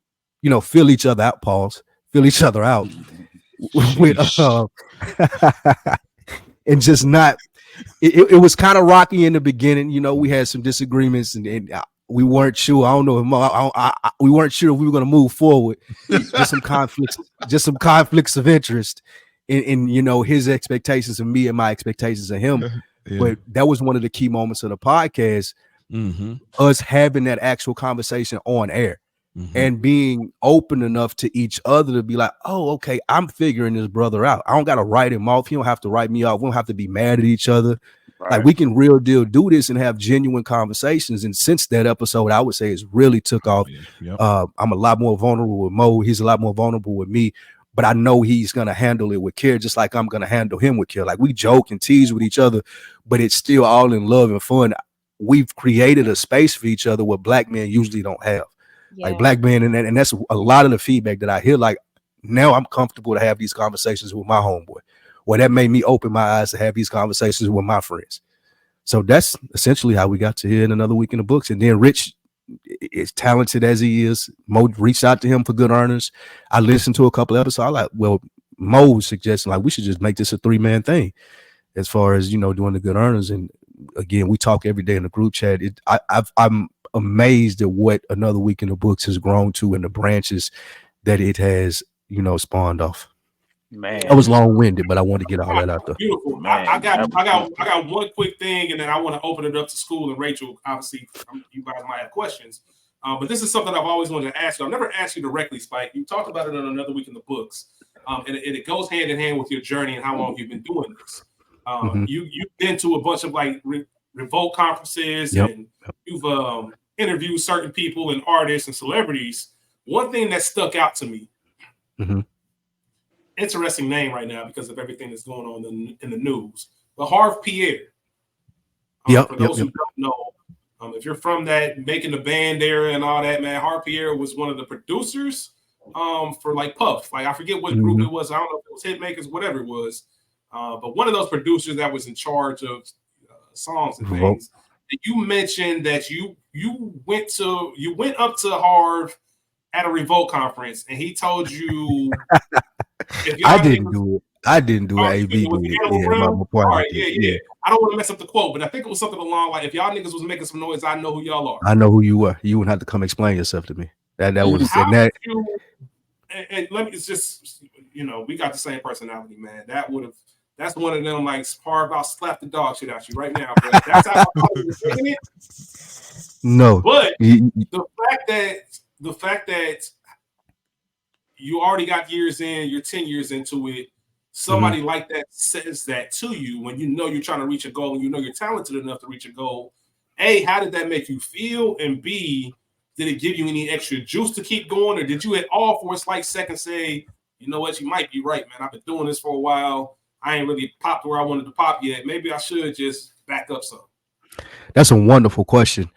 fill each other out, fill each other out with and just not. It was kind of rocky in the beginning. We had some disagreements and we weren't sure. I don't know if we weren't sure if we were going to move forward. Just some conflicts of interest in his expectations of me and my expectations of him. Yeah. But that was one of the key moments of the podcast, us having that actual conversation on air and being open enough to each other to be like, oh, okay, I'm figuring this brother out. I don't got to write him off. He don't have to write me off. We don't have to be mad at each other. Right. Like we can real deal do this and have genuine conversations. And since that episode, I would say it's really took off. Yep. I'm a lot more vulnerable with Mo. He's a lot more vulnerable with me. But I know he's going to handle it with care, just like I'm going to handle him with care. Like we joke and tease with each other, but it's still all in love and fun. We've created a space for each other what Black men usually don't have. Yeah. Like Black men, and that's a lot of the feedback that I hear. Like now I'm comfortable to have these conversations with my homeboy. Well, that made me open my eyes to have these conversations with my friends. So that's essentially how we got to here in Another Week in the Books. And then Rich as talented as he is, Mo reached out to him for Good Earners. I listened to a couple episodes. I like, well, Mo was suggesting like we should just make this a 3-man thing as far as, doing the Good Earners. And again, we talk every day in the group chat. I'm amazed at what Another Week in the Books has grown to and the branches that it has, spawned off. Man, I was long-winded, but I wanted to get all that out there. Beautiful. Man, I got one quick thing, and then I want to open it up to school. And Rachel, obviously, you guys might have questions, but this is something I've always wanted to ask you. I've never asked you directly, Spike. You talked about it on Another Week in the Books, and it goes hand in hand with your journey and how long you've been doing this. You've been to a bunch of like revolt conferences, and you've interviewed certain people and artists and celebrities. One thing that stuck out to me. Interesting name right now because of everything that's going on in the news. But Harv Pierre. For those who don't know, if you're from that Making the Band era and all that, man, Harv Pierre was one of the producers for like Puff. Like I forget what group it was. I don't know if it was Hitmakers, whatever it was. But one of those producers that was in charge of songs and things. And you mentioned that you went up to Harv at a Revolt conference, and he told you. I didn't do it. I didn't do it. AB did it. Yeah. I don't want to mess up the quote, but I think it was something along like, if y'all niggas was making some noise, I know who y'all are. I know who you were. You wouldn't have to come explain yourself to me. That was and let me just we got the same personality, man. That's one of them like Harv, I'll slap the dog shit out you right now. But that's how I was saying it. No, but the fact that you already got years in, you're 10 years into it. Somebody like that says that to you when you're trying to reach a goal and you're talented enough to reach a goal. A, how did that make you feel? And B, did it give you any extra juice to keep going? Or did you at all for a slight second say, you know what, you might be right, man. I've been doing this for a while. I ain't really popped where I wanted to pop yet. Maybe I should just back up some. That's a wonderful question.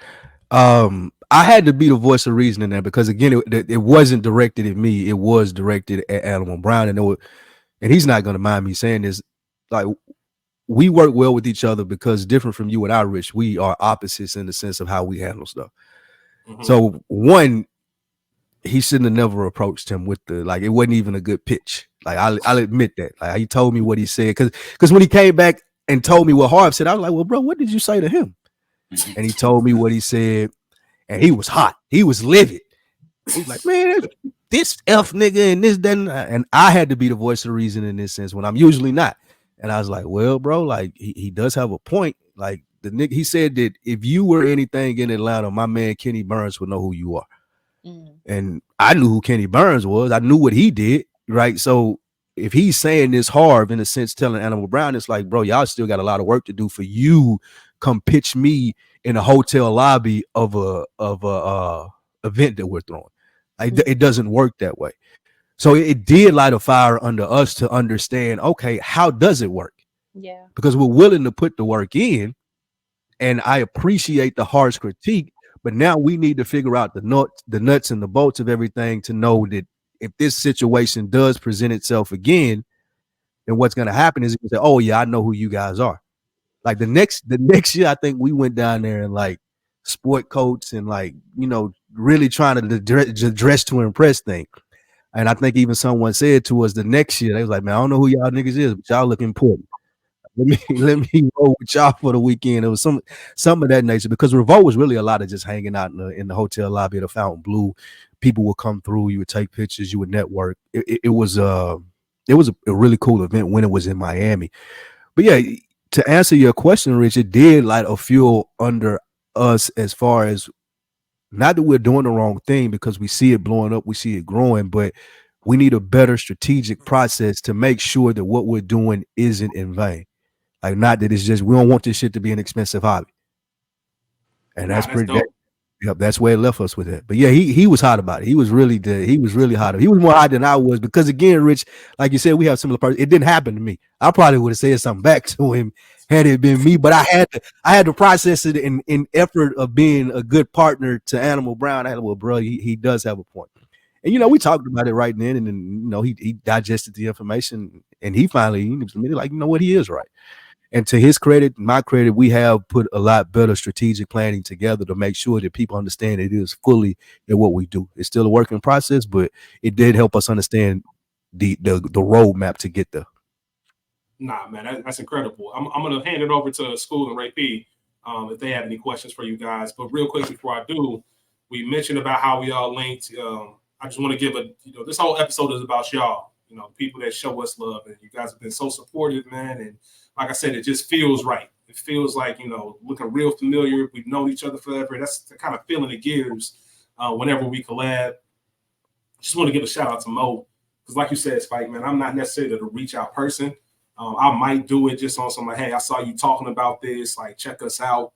I had to be the voice of reason in there because again, it wasn't directed at me. It was directed at Animal Brown, and he's not going to mind me saying this. Like we work well with each other because different from you and I, Rich, we are opposites in the sense of how we handle stuff. So one, he shouldn't have never approached him with it wasn't even a good pitch. Like I'll admit that. Like he told me what he said because when he came back and told me what Harv said, I was like, well, bro, what did you say to him? And he told me what he said. And he was hot. He was livid. He was like, man, this F nigga and this, then. And I had to be the voice of reason in this sense when I'm usually not. And I was like, well, bro, like he does have a point. Like the nigga, he said that if you were anything in Atlanta, my man Kenny Burns would know who you are. And I knew who Kenny Burns was. I knew what he did, right? So if he's saying this Harv in a sense, telling Animal Brown, it's like, bro, y'all still got a lot of work to do for you. Come pitch me in a hotel lobby of a event that we're throwing. It doesn't work that way. So it did light a fire under us to understand, okay, how does it work? Yeah. Because we're willing to put the work in, and I appreciate the harsh critique, but now we need to figure out the nuts and the bolts of everything to know that if this situation does present itself again, then what's going to happen is you say, oh yeah, I know who you guys are. Like the next year, I think we went down there in like sport coats and like, really trying to dress to impress thing. And I think even someone said to us the next year, they was like, man, I don't know who y'all niggas is, but y'all look important. Let me roll with y'all for the weekend. It was some of that nature because Revolt was really a lot of just hanging out in the hotel lobby at the Fountain Blue. People would come through, you would take pictures, you would network. It was a really cool event when it was in Miami. But yeah, to answer your question, Rich, it did light a fuel under us as far as not that we're doing the wrong thing because we see it blowing up, we see it growing, but we need a better strategic process to make sure that what we're doing isn't in vain. Like not that it's just, we don't want this shit to be an expensive hobby. And that's pretty dope. Yep, that's where it left us with it. But yeah, he was hot about it. He was really hot. He was more hot than I was because again, Rich, like you said, we have similar parts. It didn't happen to me. I probably would have said something back to him had it been me, but I had to process it in effort of being a good partner to Animal Brown. I had, well, bro, he does have a point. And we talked about it right then, and then he digested the information, and he finally admitted, like, you know what, he is right. And to his credit, my credit, we have put a lot better strategic planning together to make sure that people understand it is fully in what we do. It's still a working process, but it did help us understand the roadmap to get there. Nah, man, that's incredible. I'm going to hand it over to School and Ray P if they have any questions for you guys. But real quick before I do, we mentioned about how we all linked. I just want to give this whole episode is about y'all, people that show us love, and you guys have been so supportive, man. And like I said, it just feels right. It feels like, looking real familiar. We've known each other forever. That's the kind of feeling it gives whenever we collab. Just want to give a shout out to Mo, because like you said, Spike, man, I'm not necessarily the reach out person. I might do it just on some like, hey, I saw you talking about this, like check us out,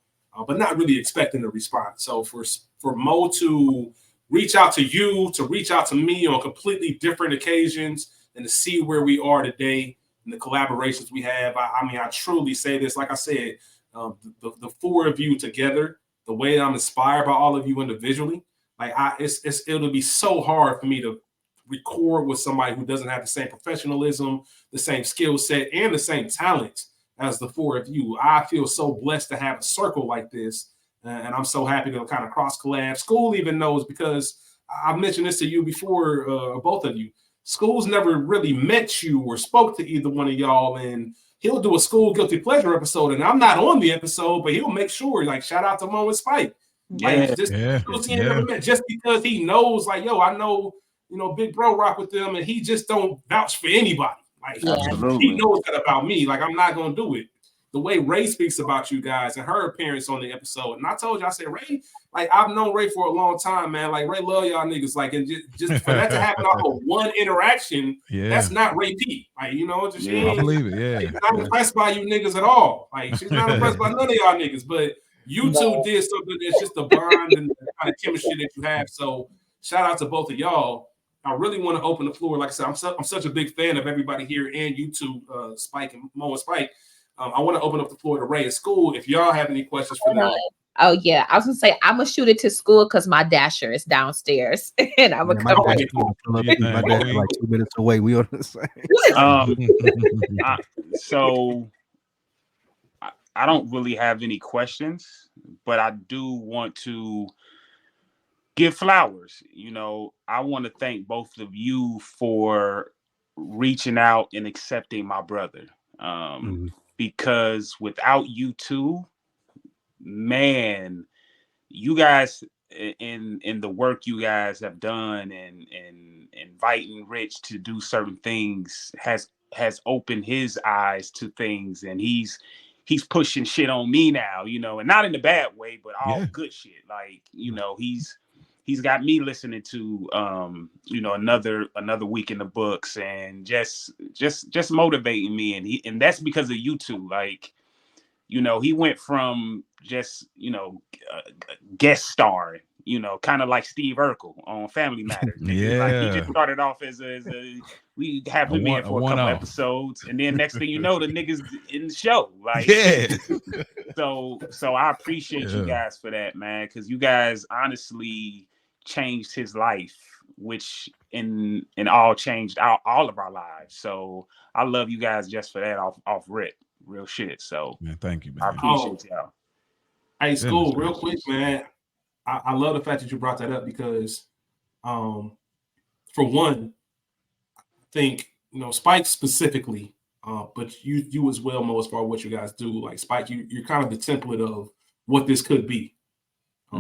but not really expecting a response. So for Mo to reach out to you, to reach out to me on completely different occasions, and to see where we are today and the collaborations we have, I truly say this, like I said, the four of you together, the way I'm inspired by all of you individually, like it'll be so hard for me to record with somebody who doesn't have the same professionalism, the same skill set, and the same talent as the four of you. I feel so blessed to have a circle like this, and I'm so happy to kind of cross collab. School even knows, because I mentioned this to you before, both of you. School's never really met you or spoke to either one of y'all, and he'll do a School Guilty Pleasure episode, and I'm not on the episode, but he'll make sure, like, shout out to Mo and Spike. Like, just because he knows, like, yo, I know, Big Bro rock with them, and he just don't vouch for anybody. Like, he knows that about me. Like, I'm not gonna do it. The way Ray speaks about you guys and her appearance on the episode, and I told you, I said, Ray, like, I've known Ray for a long time, man. Like, Ray love y'all niggas. Like, and just for that to happen off of one interaction, that's not Ray P. Like, just I believe it. Yeah, she's not impressed by you niggas at all. Like, she's not impressed by none of y'all niggas. But you two did something that's just the bond and the kind of chemistry that you have. So shout out to both of y'all. I really want to open the floor. Like I said, I'm such a big fan of everybody here and you two, Spike and Mo and Spike. I want to open up the floor to Ray and School if y'all have any questions for them. Oh yeah, I was gonna say I'm gonna shoot it to School because my dasher is downstairs, and I'm gonna come. My dad's like 2 minutes away. We on the same. So I don't really have any questions, but I do want to give flowers. I want to thank both of you for reaching out and accepting my brother. Because without you two, man, you guys in the work you guys have done and inviting Rich to do certain things has opened his eyes to things, and he's pushing shit on me now, and not in a bad way, but all good shit. Like, he's got me listening to another week in the books, and just motivating me, and that's because of you two. Like, he went from just guest starring, kind of like Steve Urkel on Family Matters. Like, he just started off as we have him in for a couple episodes, and then next thing you know, the niggas in the show. Like, so I appreciate you guys for that, man, because you guys honestly changed his life, which in all changed all of our lives. So I love you guys just for that off rip, real shit. So man, thank you, man. I appreciate y'all. Hey, School, real quick, man. I love the fact that you brought that up because, for one, I think Spike specifically, but you as well, Mo, as far as what you guys do. Like, Spike, you're kind of the template of what this could be.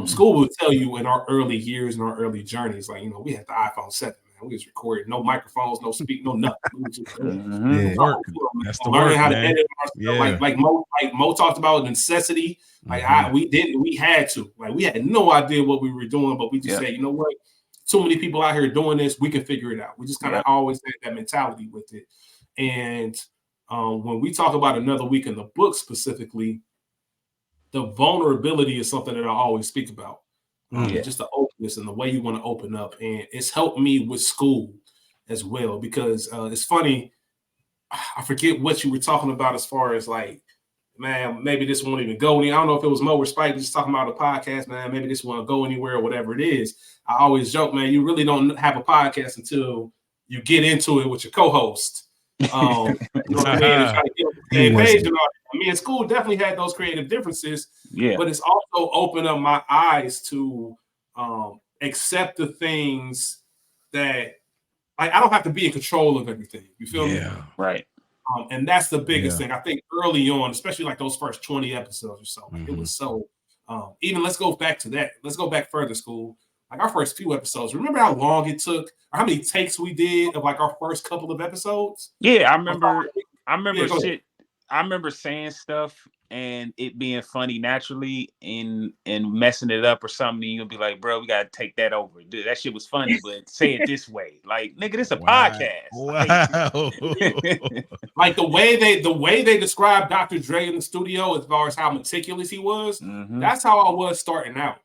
School will tell you in our early years and our early journeys, like, we had the iPhone 7, man. We was recording, no microphones, no speak, no nothing. We was just That's the learning work, how to man. edit ourselves. Like Mo talked about necessity. Like, we had to. Like, we had no idea what we were doing, but we just said, you know what? Too many people out here doing this. We can figure it out. We just kind of always had that mentality with it. And when we talk about another week in the book specifically, the vulnerability is something that I always speak about. Just the openness and the way you want to open up. And it's helped me with School as well, because it's funny. I forget what you were talking about as far as like, man, maybe this won't even go anywhere. I don't know if it was Mo or Spike just talking about a podcast, man. Maybe this won't go anywhere or whatever it is. I always joke, man, you really don't have a podcast until you get into it with your co-host. You know what I mean? And try to get on the same page and all me and school definitely had those creative differences. Yeah. But it's also opened up my eyes to accept the things that I don't have to be in control of everything. You feel me? Right. And that's the biggest thing. I think early on, especially like those first 20 episodes or so, it was so even let's go back to that. Let's go back further, school. Like our first few episodes. Remember how long it took or how many takes we did of like our first couple of episodes? Yeah, I remember shit. I remember saying stuff and it being funny naturally and messing it up or something. You'll be like, bro, we gotta take that over. Dude, that shit was funny, but say it this way. Like, nigga, this a podcast. Wow. Like the way they described Dr. Dre in the studio as far as how meticulous he was, that's how I was starting out.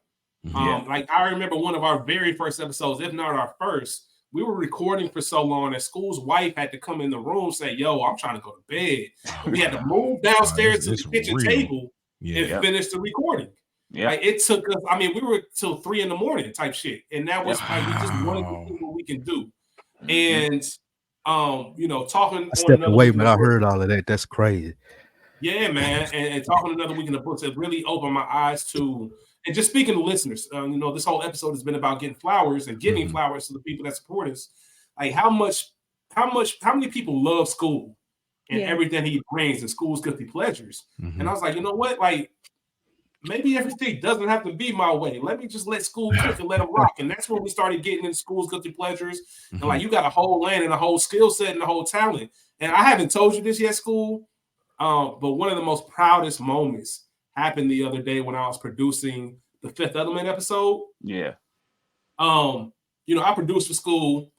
Like I remember one of our very first episodes, if not our first, we were recording for so long that school's wife had to come in the room and say, yo, I'm trying to go to bed. We had to move downstairs to the kitchen table and finish the recording. Yeah. Like it took us, I mean, we were till 3 a.m. type shit. And that was like we just wanted to see what we can do. And you know, talking I stepped away, but I heard all of that. That's crazy. Yeah, man. And talking another week in the books, it really opened my eyes to, and just speaking to listeners, you know, this whole episode has been about getting flowers and giving flowers to the people that support us. Like how many people love school and everything he brings and school's guilty pleasures. And I was like, you know what? Like maybe everything doesn't have to be my way. Let me just let school cook and let them rock. And that's when we started getting into school's guilty pleasures. And like you got a whole lane and a whole skill set and a whole talent. And I haven't told you this yet, school. But one of the most proudest moments happened the other day when I was producing the Fifth Element episode. Yeah. You know, I produced for school,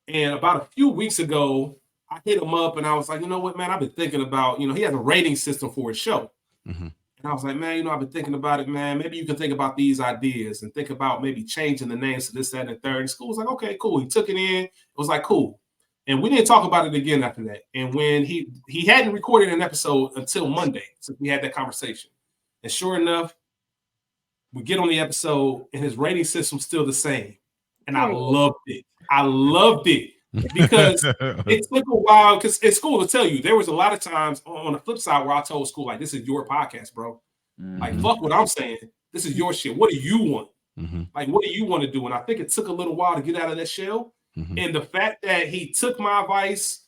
and about a few weeks ago, I hit him up and I was like, you know what, man, I've been thinking about, you know, he has a rating system for his show. And I was like, man, you know, I've been thinking about it, man. Maybe you can think about these ideas and think about maybe changing the names to this, that, and the third. And school was like, okay, cool. He took it in. It was like, cool. And we didn't talk about it again after that. And when he hadn't recorded an episode until Monday, so we had that conversation. And sure enough, we get on the episode and his rating system's still the same. And I loved it. I loved it because it took a while. Because it's school to tell you, there was a lot of times on the flip side where I told school, like, this is your podcast, bro. Like, fuck what I'm saying. This is your shit. What do you want? Like, what do you want to do? And I think it took a little while to get out of that shell. And the fact that he took my advice,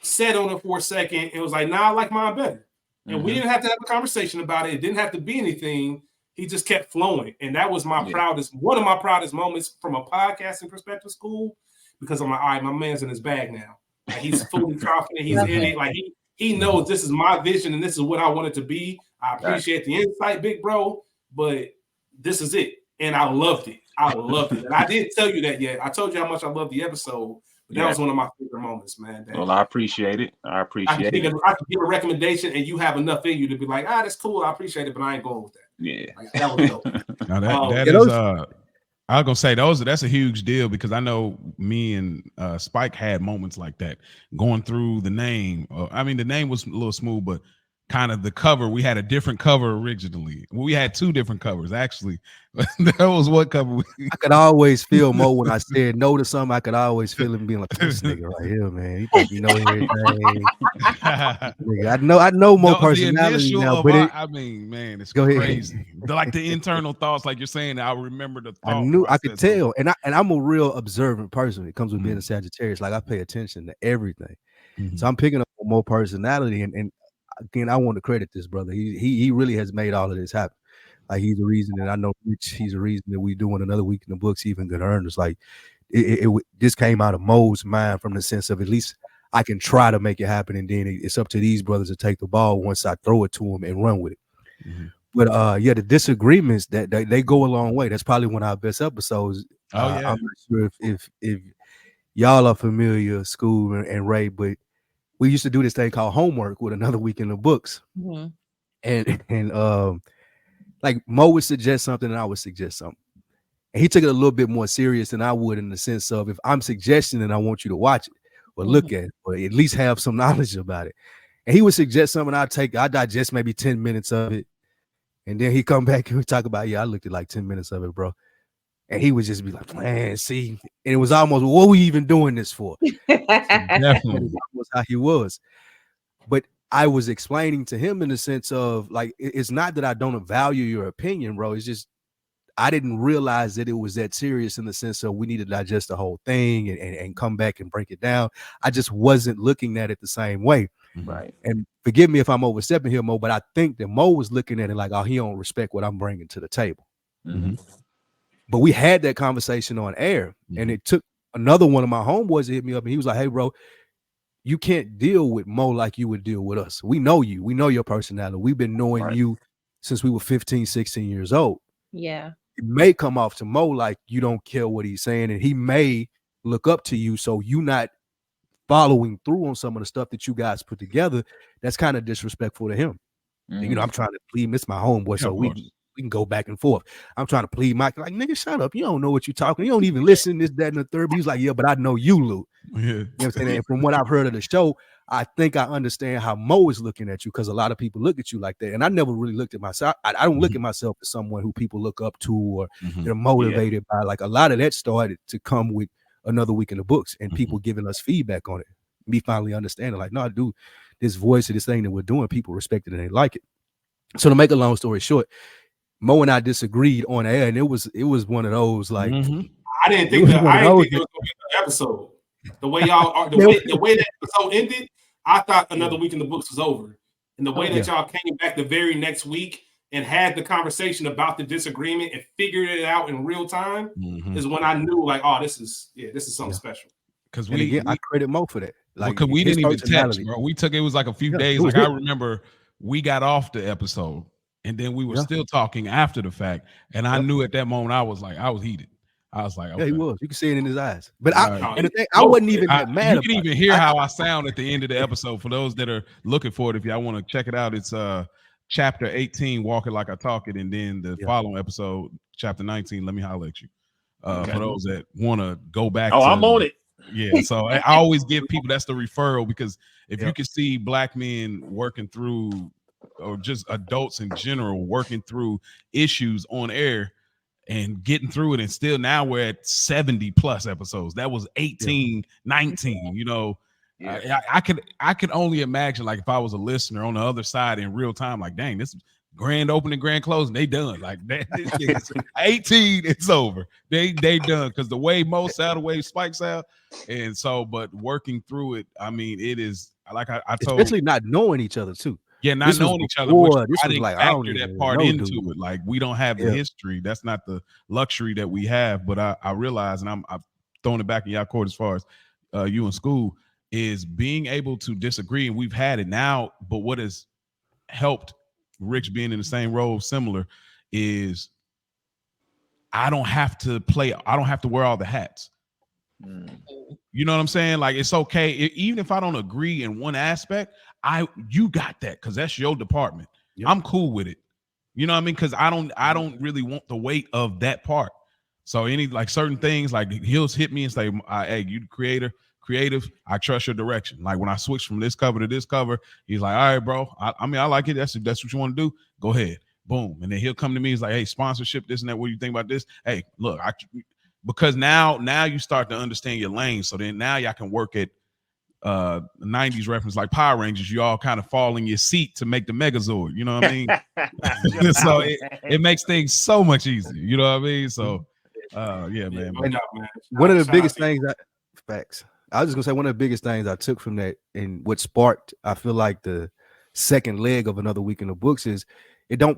sat on it for a second, and was like, nah, I like mine better. And we didn't have to have a conversation about it. It didn't have to be anything. He just kept flowing. And that was my one of my proudest moments from a podcasting perspective, school, because I'm like, all right, my man's in his bag now. Like, he's fully confident. He's in it. Like he knows this is my vision and this is what I want it to be. I appreciate the insight, big bro, but this is it. And I loved it. I loved it. And I didn't tell you that yet. I told you how much I loved the episode. But that was one of my favorite moments, man. Well, I appreciate it. I can give a recommendation and you have enough in you to be like, that's cool. I appreciate it, but I ain't going with that. Yeah. Like, that was dope. Now that is I was gonna say that's a huge deal because I know me and Spike had moments like that going through the name. I mean, the name was a little smooth, but kind of the cover, we had a different cover originally. We had 2 different covers actually. That was what cover I could always feel Mo when I said no to something. I could always feel him being like, this nigga right here, man. He think you know everything. Nigga, I know more personality now, but I mean, man, it's crazy. Like the internal thoughts, like you're saying, I remember the thought. I could tell, and I'm a real observant person. It comes with being a Sagittarius. Like I pay attention to everything, so I'm picking up more personality and again, I want to credit this brother. He really has made all of this happen. Like he's the reason that I know Rich. He's the reason that we doing another week in the books, even good earners. Like this came out of Mo's mind from the sense of at least I can try to make it happen, and then it's up to these brothers to take the ball once I throw it to them and run with it. But the disagreements that they go a long way. That's probably one of our best episodes. I'm not sure if y'all are familiar, School and Ray, but we used to do this thing called homework with another week in the books. And like Mo would suggest something and I would suggest something. And he took it a little bit more serious than I would in the sense of if I'm suggesting and I want you to watch it or look at it or at least have some knowledge about it. And he would suggest something, I digest maybe 10 minutes of it. And then he come back and we talk about, I looked at like 10 minutes of it, bro. And he would just be like, man, see, and it was almost, what are we even doing this for? Definitely. That was how he was. But I was explaining to him in the sense of like, it's not that I don't value your opinion, bro. It's just I didn't realize that it was that serious in the sense of we need to digest the whole thing and come back and break it down. I just wasn't looking at it the same way. Right. And forgive me if I'm overstepping here, Mo, but I think that Mo was looking at it like, oh, he don't respect what I'm bringing to the table. But we had that conversation on air, and it took another one of my homeboys to hit me up, and he was like, hey, bro, you can't deal with Mo like you would deal with us. We know you. We know your personality. We've been knowing you since we were 15, 16 years old. Yeah. It may come off to Mo like you don't care what he's saying, and he may look up to you, so you not following through on some of the stuff that you guys put together. That's kind of disrespectful to him. You know, I'm trying to plead. This my homeboy, so we can go back and forth. I'm trying to plead Mike, like, nigga, shut up. You don't know what you're talking. You don't even listen, this, that, and the third. But he's like, yeah, but I know you, Lou. You know what I'm saying? And from what I've heard of the show, I think I understand how Mo is looking at you, because a lot of people look at you like that. And I never really looked at myself. I don't look at myself as someone who people look up to, or they're motivated by. Like, a lot of that started to come with Another Week in the Books and people giving us feedback on it. Me finally understanding, like, no, dude, this voice of this thing that we're doing, people respect it and they like it. So to make a long story short, Mo and I disagreed on air, and it was one of those like I didn't think it was going to be an episode. The way y'all are, the way that episode ended, I thought Another Week in the Books was over. And the way that y'all came back the very next week and had the conversation about the disagreement and figured it out in real time is when I knew, like, oh, this is something special. Because I credit Mo for that. Like, because we didn't even text, bro. We took, it was like a few days. Like, I remember we got off the episode and then we were still talking after the fact. And I knew at that moment I was heated. I was like, okay. Yeah, he was. You can see it in his eyes. But and the thing, I wasn't even that mad. You can even hear how I sound at the end of the episode. For those that are looking for it, if y'all want to check it out, it's chapter 18, Walking Like I Talk It, and then the following episode, chapter 19, Let Me Holler at You. For those that want to go back. I'm on it. Yeah, so I always give people, that's the referral, because if you can see black men working through, or just adults in general working through issues on air and getting through it, and still now we're at 70 plus episodes. That was 18, 19, you know. I could only imagine, like, if I was a listener on the other side in real time, like, dang, this grand opening, grand closing, they done. Like, that, this 18, it's over. They done, because the way Mo sound, the way Spike sound, and so, but working through it, I mean, it is like I told, especially not knowing each other too. Yeah, not knowing each other. I didn't factor that part into it. Like, we don't have the history. That's not the luxury that we have. But I realize, and I'm throwing it back in y'all court as far as you in school, is being able to disagree, and we've had it now. But what has helped Rich being in the same role, similar, is I don't have to wear all the hats. You know what I'm saying? Like, it's okay. Even if I don't agree in one aspect, you got that, because that's your department. I'm cool with it. You know what I mean? Because I don't really want the weight of that part. So any, like, certain things, like, he'll hit me and say, hey, you creative, I trust your direction. Like, when I switch from this cover to this cover, he's like, all right, bro. I mean, I like it. That's what you want to do. Go ahead. Boom. And then he'll come to me. He's like, hey, sponsorship, this and that. What do you think about this? Hey, look, because now you start to understand your lane. So then now y'all can work at 90s reference, like Power Rangers. You all kind of fall in your seat to make the Megazord. You know what I mean? So it makes things so much easier. You know what I mean? So yeah, man. One of the biggest things facts. I was just gonna say, one of the biggest things I took from that, and what sparked, I feel like, the second leg of Another Week in the Books is it don't,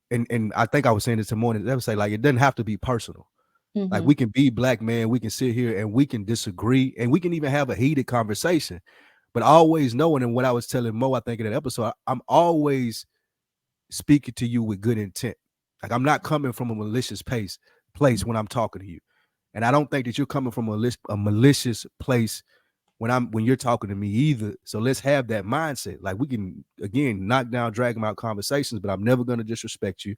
and I think I was saying this morning, they would say, like, it doesn't have to be personal. Like, we can be black, man. We can sit here and we can disagree, and we can even have a heated conversation. But always knowing, and what I was telling Mo, I think in that episode, I'm always speaking to you with good intent. Like, I'm not coming from a malicious place when I'm talking to you, and I don't think that you're coming from a malicious place when you're talking to me either. So let's have that mindset. Like, we can, again, knock down, drag them out conversations, but I'm never going to disrespect you,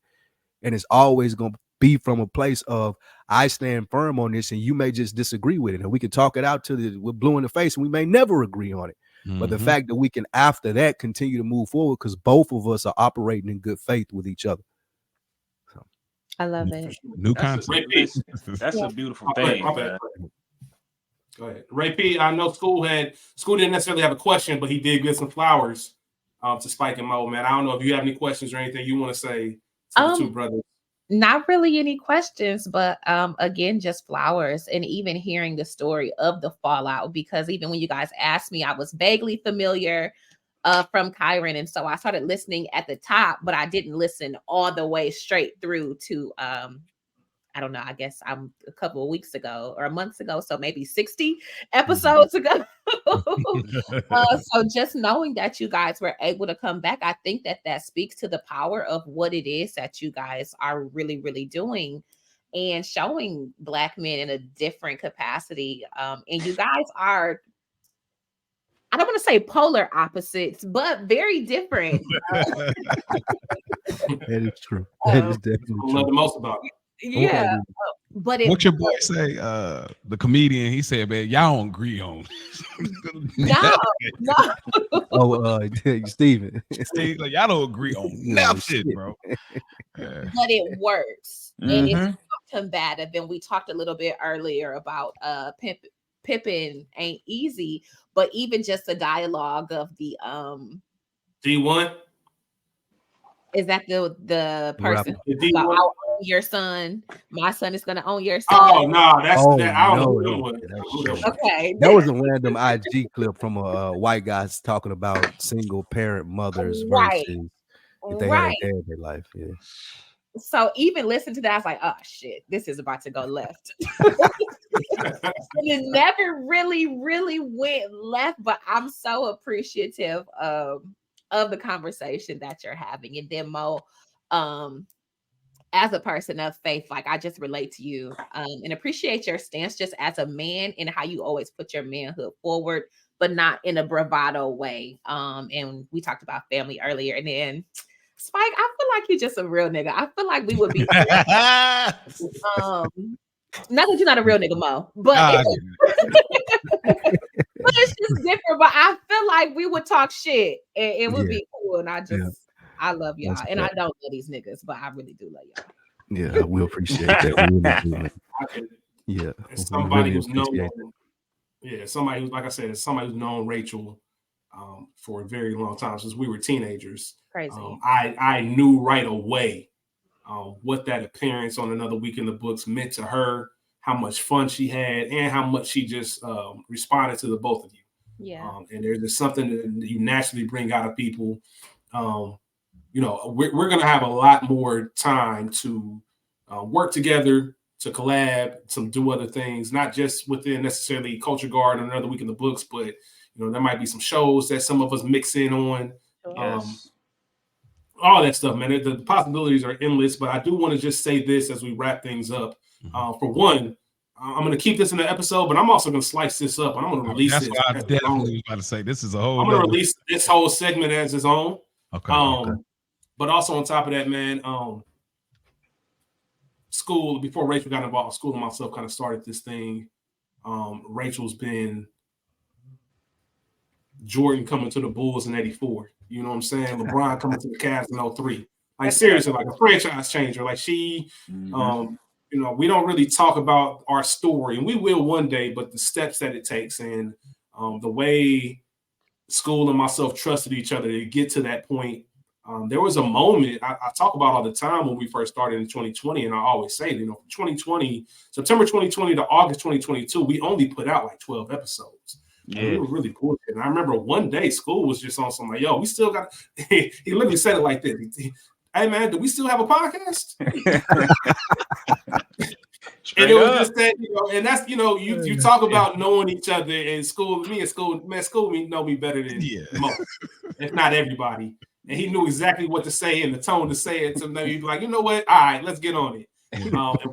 and it's always going to be from a place of, I stand firm on this, and you may just disagree with it, and we can talk it out we're blue in the face, and we may never agree on it. But the fact that we can, after that, continue to move forward, because both of us are operating in good faith with each other. So I love it. New concept. That's a beautiful thing. Go ahead, Ray P. I know school didn't necessarily have a question, but he did get some flowers to Spike and Mo, man. I don't know if you have any questions or anything you want to say to the two brothers. Not really any questions, but again, just flowers, and even hearing the story of the fallout, because even when you guys asked me, I was vaguely familiar from Kyron, and so I started listening at the top, but I didn't listen all the way straight through to I don't know, I guess I'm a couple of weeks ago or months ago, so maybe 60 episodes ago. So just knowing that you guys were able to come back, I think that speaks to the power of what it is that you guys are really, really doing and showing Black men in a different capacity. And you guys are, I don't want to say polar opposites, but very different. That is true. That is definitely true. I love the most about it. Yeah, but what your boy say? The comedian, he said, "Man, y'all don't agree on." No. Steven. Steve, like, y'all don't agree on nothing, bro. But it works, and it's not combative. And we talked a little bit earlier about Pippin ain't easy, but even just the dialogue of the D1. Is that the person? I'll own your son. My son is going to own your son. Oh no, that's that. I don't know who that was. Okay, that was a random IG clip from a white guy talking about single parent mothers versus if they had a dad in their life. Yeah. So even listen to that, I was like, oh shit, this is about to go left. And it never really went left, but I'm so appreciative of the conversation that you're having. And then Mo, as a person of faith, like I just relate to you and appreciate your stance just as a man and how you always put your manhood forward, but not in a bravado way. And we talked about family earlier, and then Spike, I feel like you're just a real nigga. I feel like we would be not that you're not a real nigga, Mo, but but it's just different. But I feel like we would talk shit and it would be cool. And I love y'all. And I don't love these niggas, but I really do love y'all. Yeah, we appreciate that. Yeah. Somebody who's known. Yeah, somebody who's, like I said, somebody who's known Rachel for a very long time, since we were teenagers. Crazy. I knew right away what that appearance on Another Week in the Books meant to her, how much fun she had, and how much she just responded to the both of you. Yeah. And there's just something that you naturally bring out of people. You know, we're going to have a lot more time to work together, to collab, to do other things, not just within necessarily Culture Guard and Another Week in the Books, but, you know, there might be some shows that some of us mix in on. Yes. All that stuff, man. The possibilities are endless, but I do want to just say this as we wrap things up. For one, I'm going to keep this in the episode, but I'm also going to slice this up, and I'm going to release this. That's what I definitely was about to say. This is a whole. I'm going to release this whole segment as its own. Okay. But also on top of that, man, school, before Rachel got involved, school and myself kind of started this thing. Rachel's been Jordan coming to the Bulls in '84. You know what I'm saying? LeBron coming to the Cavs in '03. Like, seriously, like a franchise changer. Like, she, you know, we don't really talk about our story, and we will one day, but the steps that it takes and the way school and myself trusted each other to get to that point. There was a moment I talk about all the time when we first started in 2020, and I always say, you know, 2020, September 2020 to August 2022, we only put out like 12 episodes. Yeah. And we were really cool. And I remember one day school was just on some like, yo, we still got, he literally said it like this. Hey man, do we still have a podcast? And it was just that, you know, and that's, you know, you talk about knowing each other in school. Me and school, man, school know me better than most, if not everybody. And he knew exactly what to say and the tone to say it. So then he'd be like, you know what? All right, let's get on it. And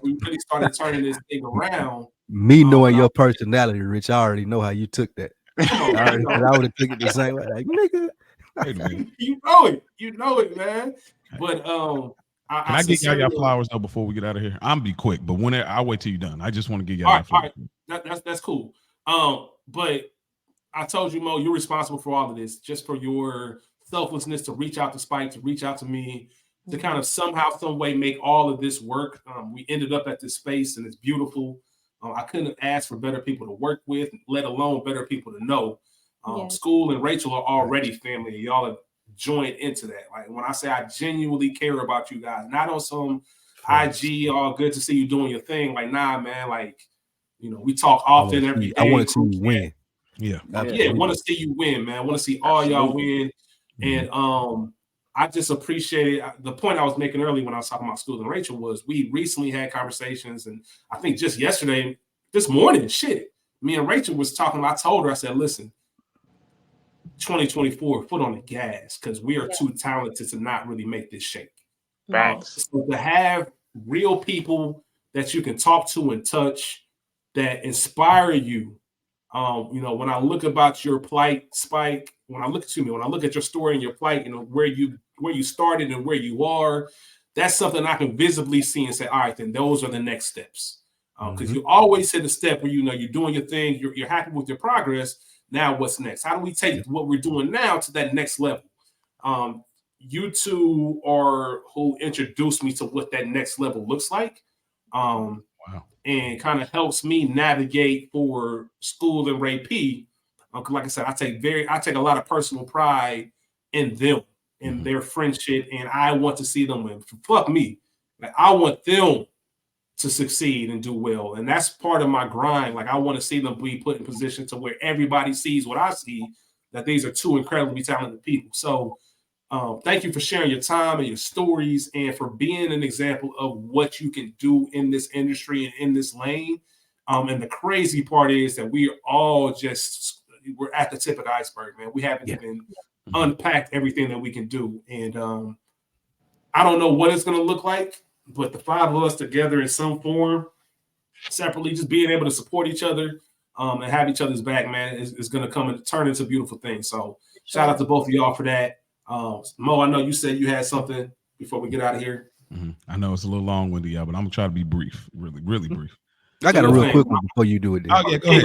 we really started turning this thing around. Me knowing your personality, Rich, I already know how you took that. I would have took it the same way. Like, nigga. You know it, man. But can I get y'all flowers though before we get out of here? I'm be quick, but when I'll wait till you're done. I just want to get y'all flowers. All right. That's cool. But I told you, Mo, you're responsible for all of this, just for your selflessness to reach out to Spike, to reach out to me, to kind of somehow, some way make all of this work. We ended up at this space and it's beautiful. I couldn't have asked for better people to work with, let alone better people to know. School and Rachel are already family. Y'all have join into that. Like when I say I genuinely care about you guys, not on some IG, all good to see you doing your thing. Like, nah, man, like, you know, we talk often every day. I want to see you win. Yeah. Yeah, want to see you win, man. I want to see all y'all win. And I just appreciate it. The point I was making earlier when I was talking about School and Rachel was we recently had conversations, and I think just yesterday, this morning, me and Rachel was talking. I told her, I said, listen, 2024, foot on the gas, because we are too talented to not really make this shake. So to have real people that you can talk to and touch that inspire you. You know, when I look about your plight, Spike, when I look at your story and your plight, you know, where you started and where you are, that's something I can visibly see and say, all right, then those are the next steps. Because you always hit a step where, you know, you're doing your thing, you're happy with your progress. Now what's next? How do we take what we're doing now to that next level? You two are who introduced me to what that next level looks like. And kind of helps me navigate for School and Ray P. Like I said, I take a lot of personal pride in them, in their friendship, and I want to see them win. Fuck me. Like, I want them to succeed and do well. And that's part of my grind. Like, I want to see them be put in position to where everybody sees what I see, that these are two incredibly talented people. So thank you for sharing your time and your stories and for being an example of what you can do in this industry and in this lane. And the crazy part is that we are all we're at the tip of the iceberg, man. We haven't even unpacked everything that we can do. And I don't know what it's going to look like, but the five of us together in some form, separately, just being able to support each other and have each other's back, man, is going to come and turn into beautiful things. So shout out to both of y'all for that. Mo, I know you said you had something before we get out of here. I know it's a little long-winded, y'all, but I'm gonna try to be brief, really brief. I got a real quick one before you do it. Oh yeah, go ahead.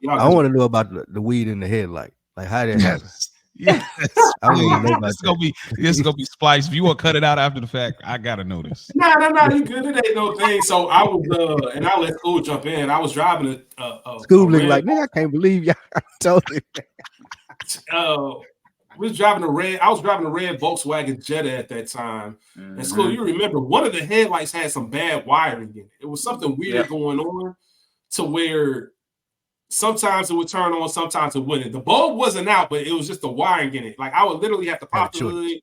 I want to know about the weed in the headlight. Like how did that happen? Yes. I want to know about this is gonna be spliced. If you want to cut it out after the fact, I gotta know this. No, you good. It ain't no thing. So I was and I'll let School jump in. I was driving School looking like, nigga, I can't believe y'all told me. I was driving a red Volkswagen Jetta at that time. And School, you remember one of the headlights had some bad wiring in it. It was something weird going on to where sometimes it would turn on, sometimes it wouldn't. The bulb wasn't out, but it was just the wiring in it. Like I would literally have to pop the hood,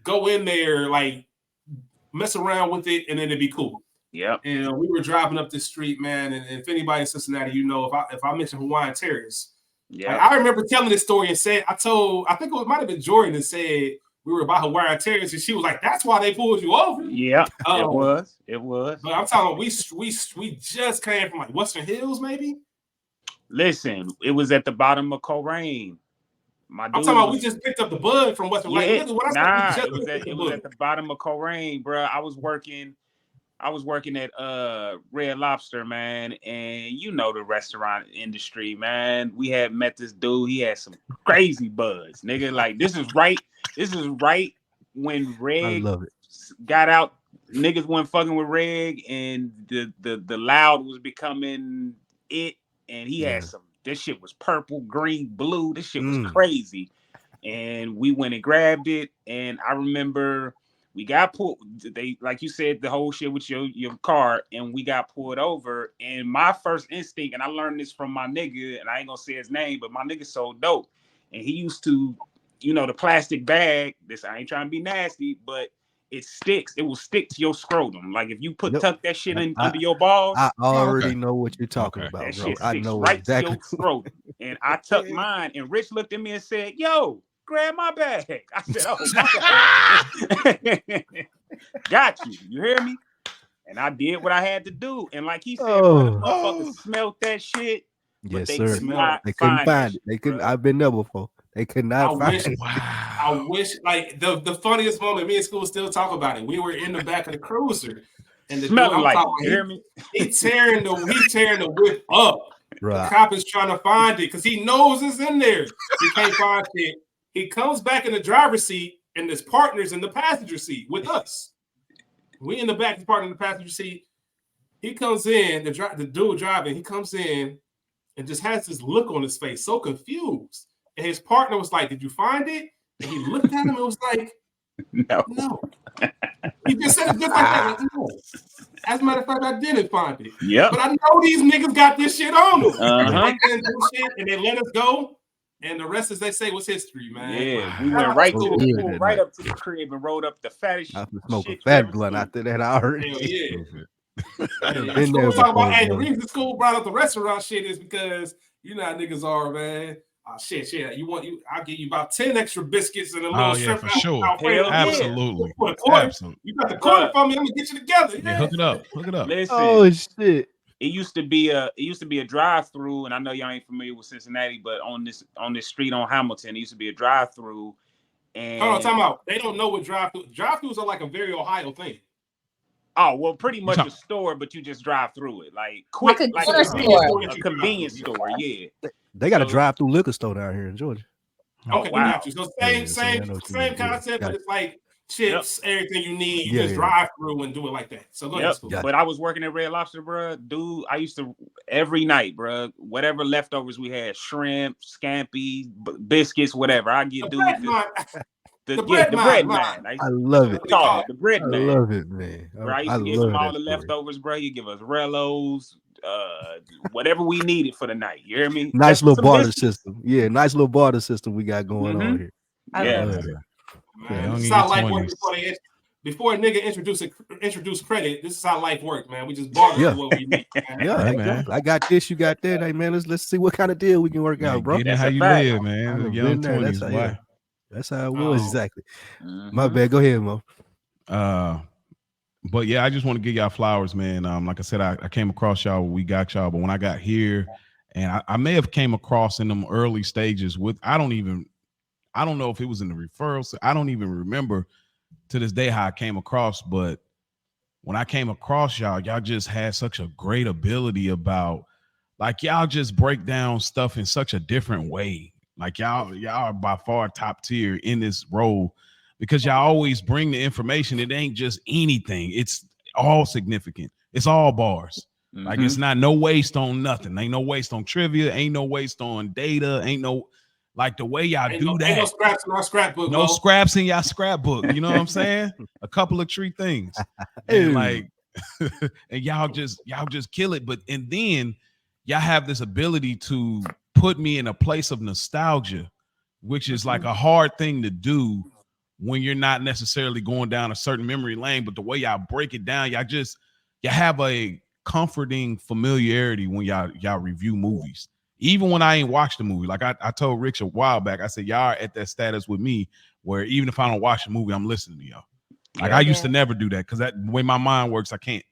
go in there, like mess around with it, and then it'd be cool. Yeah. And we were driving up this street, man. And if anybody in Cincinnati, you know, if I mention Hawaiian Terrace. Yeah, like, I remember telling this story and said, I think it might have been Jordan that said we were about Hawaiian Terrace, and she was like, "That's why they pulled you over." Yeah, it was. But I'm talking, we just came from like Western Hills, maybe. Listen, it was at the bottom of Coleraine. I'm talking about we just picked up the bud from Western. Yeah, it was at the bottom of Coleraine, bro. I was working at Red Lobster, man, and you know the restaurant industry, man. We had met this dude. He had some crazy buzz, nigga. Like this is right when Reg got out. Niggas weren't fucking with Reg, and the loud was becoming it, and he had some. This shit was purple, green, blue. This shit was crazy, and we went and grabbed it. And I remember. We got pulled. They, like you said, the whole shit with your car, and we got pulled over. And my first instinct, and I learned this from my nigga, and I ain't gonna say his name, but my nigga so dope. And he used to, you know, the plastic bag. This I ain't trying to be nasty, but it sticks. It will stick to your scrotum. Like if you tuck that shit under your balls. I already know what you're talking about, that bro. Shit I sticks know right exactly. to your scrotum. And I tucked mine, and Rich looked at me and said, "Yo, grab my bag." I said, "Oh, my bag." Got you. You hear me? And I did what I had to do. And like he said, motherfuckers smelled that shit. Yes, sir. They couldn't find it. They couldn't. I've been there before. They could not find it. I wish, like the funniest moment. Me and School still talk about it. We were in the back of the cruiser, and the dude, you hear me? He tearing the whip up. Right. The cop is trying to find it because he knows it's in there. He can't find it. He comes back in the driver's seat, and his partner's in the passenger seat with us. We in the back, his partner in the passenger seat. He comes in, the dude driving, he comes in and just has this look on his face, so confused. And his partner was like, "Did you find it?" And he looked at him and was like, no. He just said it just like that. Like, no. As a matter of fact, I didn't find it. Yeah. But I know these niggas got this shit on them. Uh-huh. And they let us go. And the rest, as they say, was history, man. Yeah, we went right to the right up to the crib and rolled up the fattest shit. Smoke a fat blunt after that. I heard. Hell yeah. Been there talking about, hey, the bro. reason the school brought up the restaurant shit is because you know how niggas are, man. Shit. I'll give you about 10 extra biscuits and a little shrimp. For sure. Absolutely. Absolutely. You got the quarter for me. I'm gonna get you together. Yeah, hook it up. Listen, oh shit. It used to be a drive-through, and I know y'all ain't familiar with Cincinnati, but on this street on Hamilton, it used to be a drive-through. And hold on, time out. They don't know what drive-throughs are like a very Ohio thing. Oh, well, pretty much a store, but you just drive through it. Like quick, like a convenience store, yeah. They got a drive-through liquor store down here in Georgia. Okay, wow. So same concept, but it's like chips, everything you need. You just drive through and do it like that. So go ahead. But I was working at Red Lobster, bro. Dude, I used to every night, bro. Whatever leftovers we had, shrimp, scampi, biscuits, whatever. I get the bread man. I love it. The bread man. I love it, man. Bro, I used to give them all the leftovers, bro. You give us Rellos, whatever we needed for the night. You hear me? Nice little barter system. Yeah, nice little barter system we got going on here. This is how life works before a nigga introduce credit. This is how life works, man. We just barter what we need. Man. I got this, you got that. Hey man, let's see what kind of deal we can work out, bro. That's how you live, man. Young 20s, boy. That's how it was exactly. My bad. Go ahead, Mo. But yeah, I just want to give y'all flowers, man. Like I said, I came across y'all. We got y'all, but when I got here, and I may have came across in them early stages with I don't know if it was in the referrals. I don't even remember to this day how I came across. But when I came across y'all just had such a great ability about like y'all just break down stuff in such a different way. Like y'all are by far top tier in this role because y'all always bring the information. It ain't just anything. It's all significant. It's all bars. Like it's not no waste on nothing. Ain't no waste on trivia. Ain't no waste on data. Ain't no like the way y'all do that. Ain't no scraps in our scrapbook. No scraps in y'all scrapbook. You know what I'm saying? A couple of three things. And like and y'all just kill it. And then y'all have this ability to put me in a place of nostalgia, which is like a hard thing to do when you're not necessarily going down a certain memory lane. But the way y'all break it down, y'all have a comforting familiarity when y'all review movies. Even when I ain't watched the movie, like I told Rich a while back, I said, y'all are at that status with me where even if I don't watch the movie, I'm listening to y'all. Like I used to never do that because that the way my mind works, I can't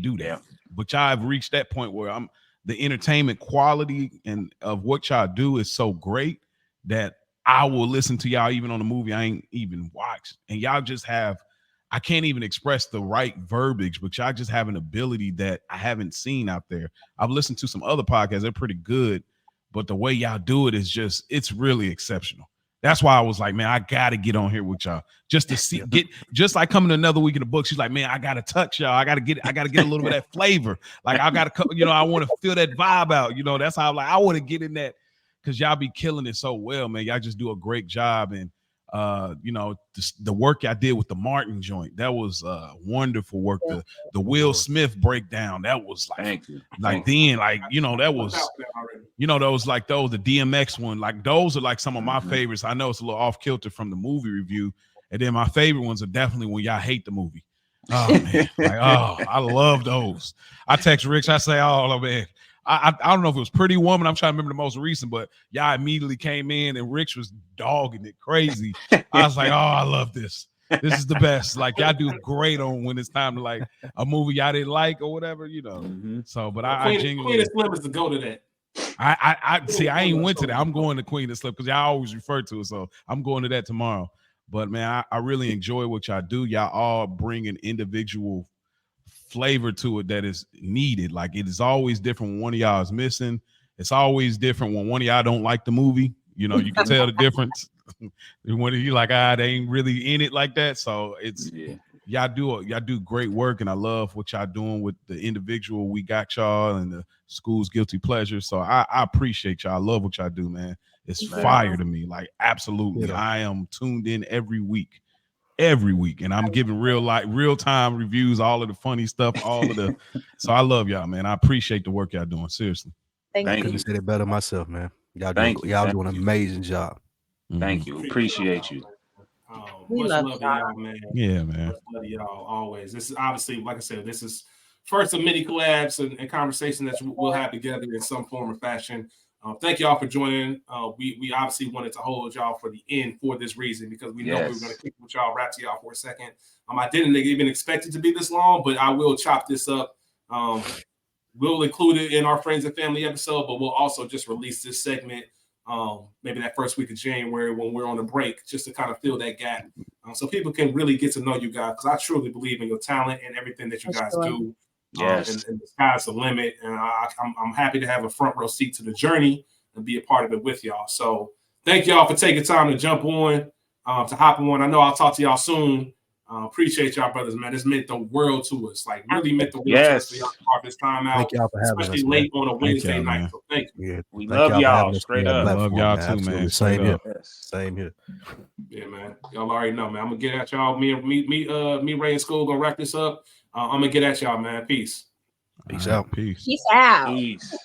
do that. But y'all have reached that point where the entertainment quality and of what y'all do is so great that I will listen to y'all even on a movie I ain't even watched. And y'all just I can't even express the right verbiage, but y'all just have an ability that I haven't seen out there. I've listened to some other podcasts. They're pretty good, but the way y'all do it is it's really exceptional. That's why I was like, man, I got to get on here with y'all just to see, just like coming to another week in the book. She's like, man, I got to touch y'all. I got to get a little bit of that flavor. Like I got to, I want to feel that vibe out. That's how I'm like, I want to get in that because y'all be killing it so well, man. Y'all just do a great job. And, the work I did with the Martin joint, that was wonderful work. The Will Smith breakdown, that was like, that was, those like those, the DMX one, like those are like some of my favorites. I know it's a little off kilter from the movie review. And then my favorite ones are definitely when y'all hate the movie. Oh man, I love those. I text Rich, I say, oh man. I don't know if it was Pretty Woman. I'm trying to remember the most recent, but y'all immediately came in and Rich was dogging it crazy. I was like, oh, I love this. This is the best. Like y'all do great on when it's time to like a movie y'all didn't like or whatever, So, but I genuinely Queen of Slim is to go to that. I see. I ain't went to that. I'm going to Queen of Slim because y'all always refer to it. So I'm going to that tomorrow. But man, I really enjoy what y'all do. Y'all all bring an individual flavor to it that is needed. Like it is always different when one of y'all is missing. It's always different when one of y'all don't like the movie. You can tell the difference. When you like, they ain't really in it like that. So it's y'all do great work, and I love what y'all doing with the individual We Got Y'all and the School's Guilty Pleasure. So I appreciate y'all. I love what y'all do, man. is fire to me. Like, absolutely. Yeah. I am tuned in every week, and I'm giving real time reviews, all of the funny stuff, all of the. So I love y'all, man. I appreciate the work y'all doing. Seriously. Thank I you. couldn't say it better myself, man. Y'all Thank you. doing an amazing job. Thank you. Appreciate you. We Much love love to y'all. y'all, man. Yeah, man. Much love to y'all always. This is obviously, like I said, this is first of many collabs and conversation that we'll have together in some form or fashion. Thank y'all for joining. We obviously wanted to hold y'all for the end for this reason, because we know we were going to kick with y'all, rap to y'all for a second. I didn't even expect it to be this long, but I will chop this up. We'll include it in our friends and family episode, but we'll also just release this segment maybe that first week of January when we're on a break, just to kind of fill that gap, so people can really get to know you guys, because I truly believe in your talent and everything that you guys do. Yes. And the sky's the limit, and I'm happy to have a front row seat to the journey and be a part of it with y'all. So thank y'all for taking time to jump on, to hop on. I know I'll talk to y'all soon. Appreciate y'all, brothers, man. This meant the world to us. Like, really meant the world to us for y'all to carve this time out. Thank y'all for having especially us, late man. on a Wednesday night. So thank you. Yeah, We thank love for y'all. having us Straight on up. that Love platform, y'all man. too, Absolutely. man. Same here. Yes. Same here. Yeah, man. Y'all already know, man. I'm gonna get at y'all. Me, Ray, and School gonna wrap this up. I'm gonna get at y'all, man. Peace. Peace out. Peace. Peace out. Peace.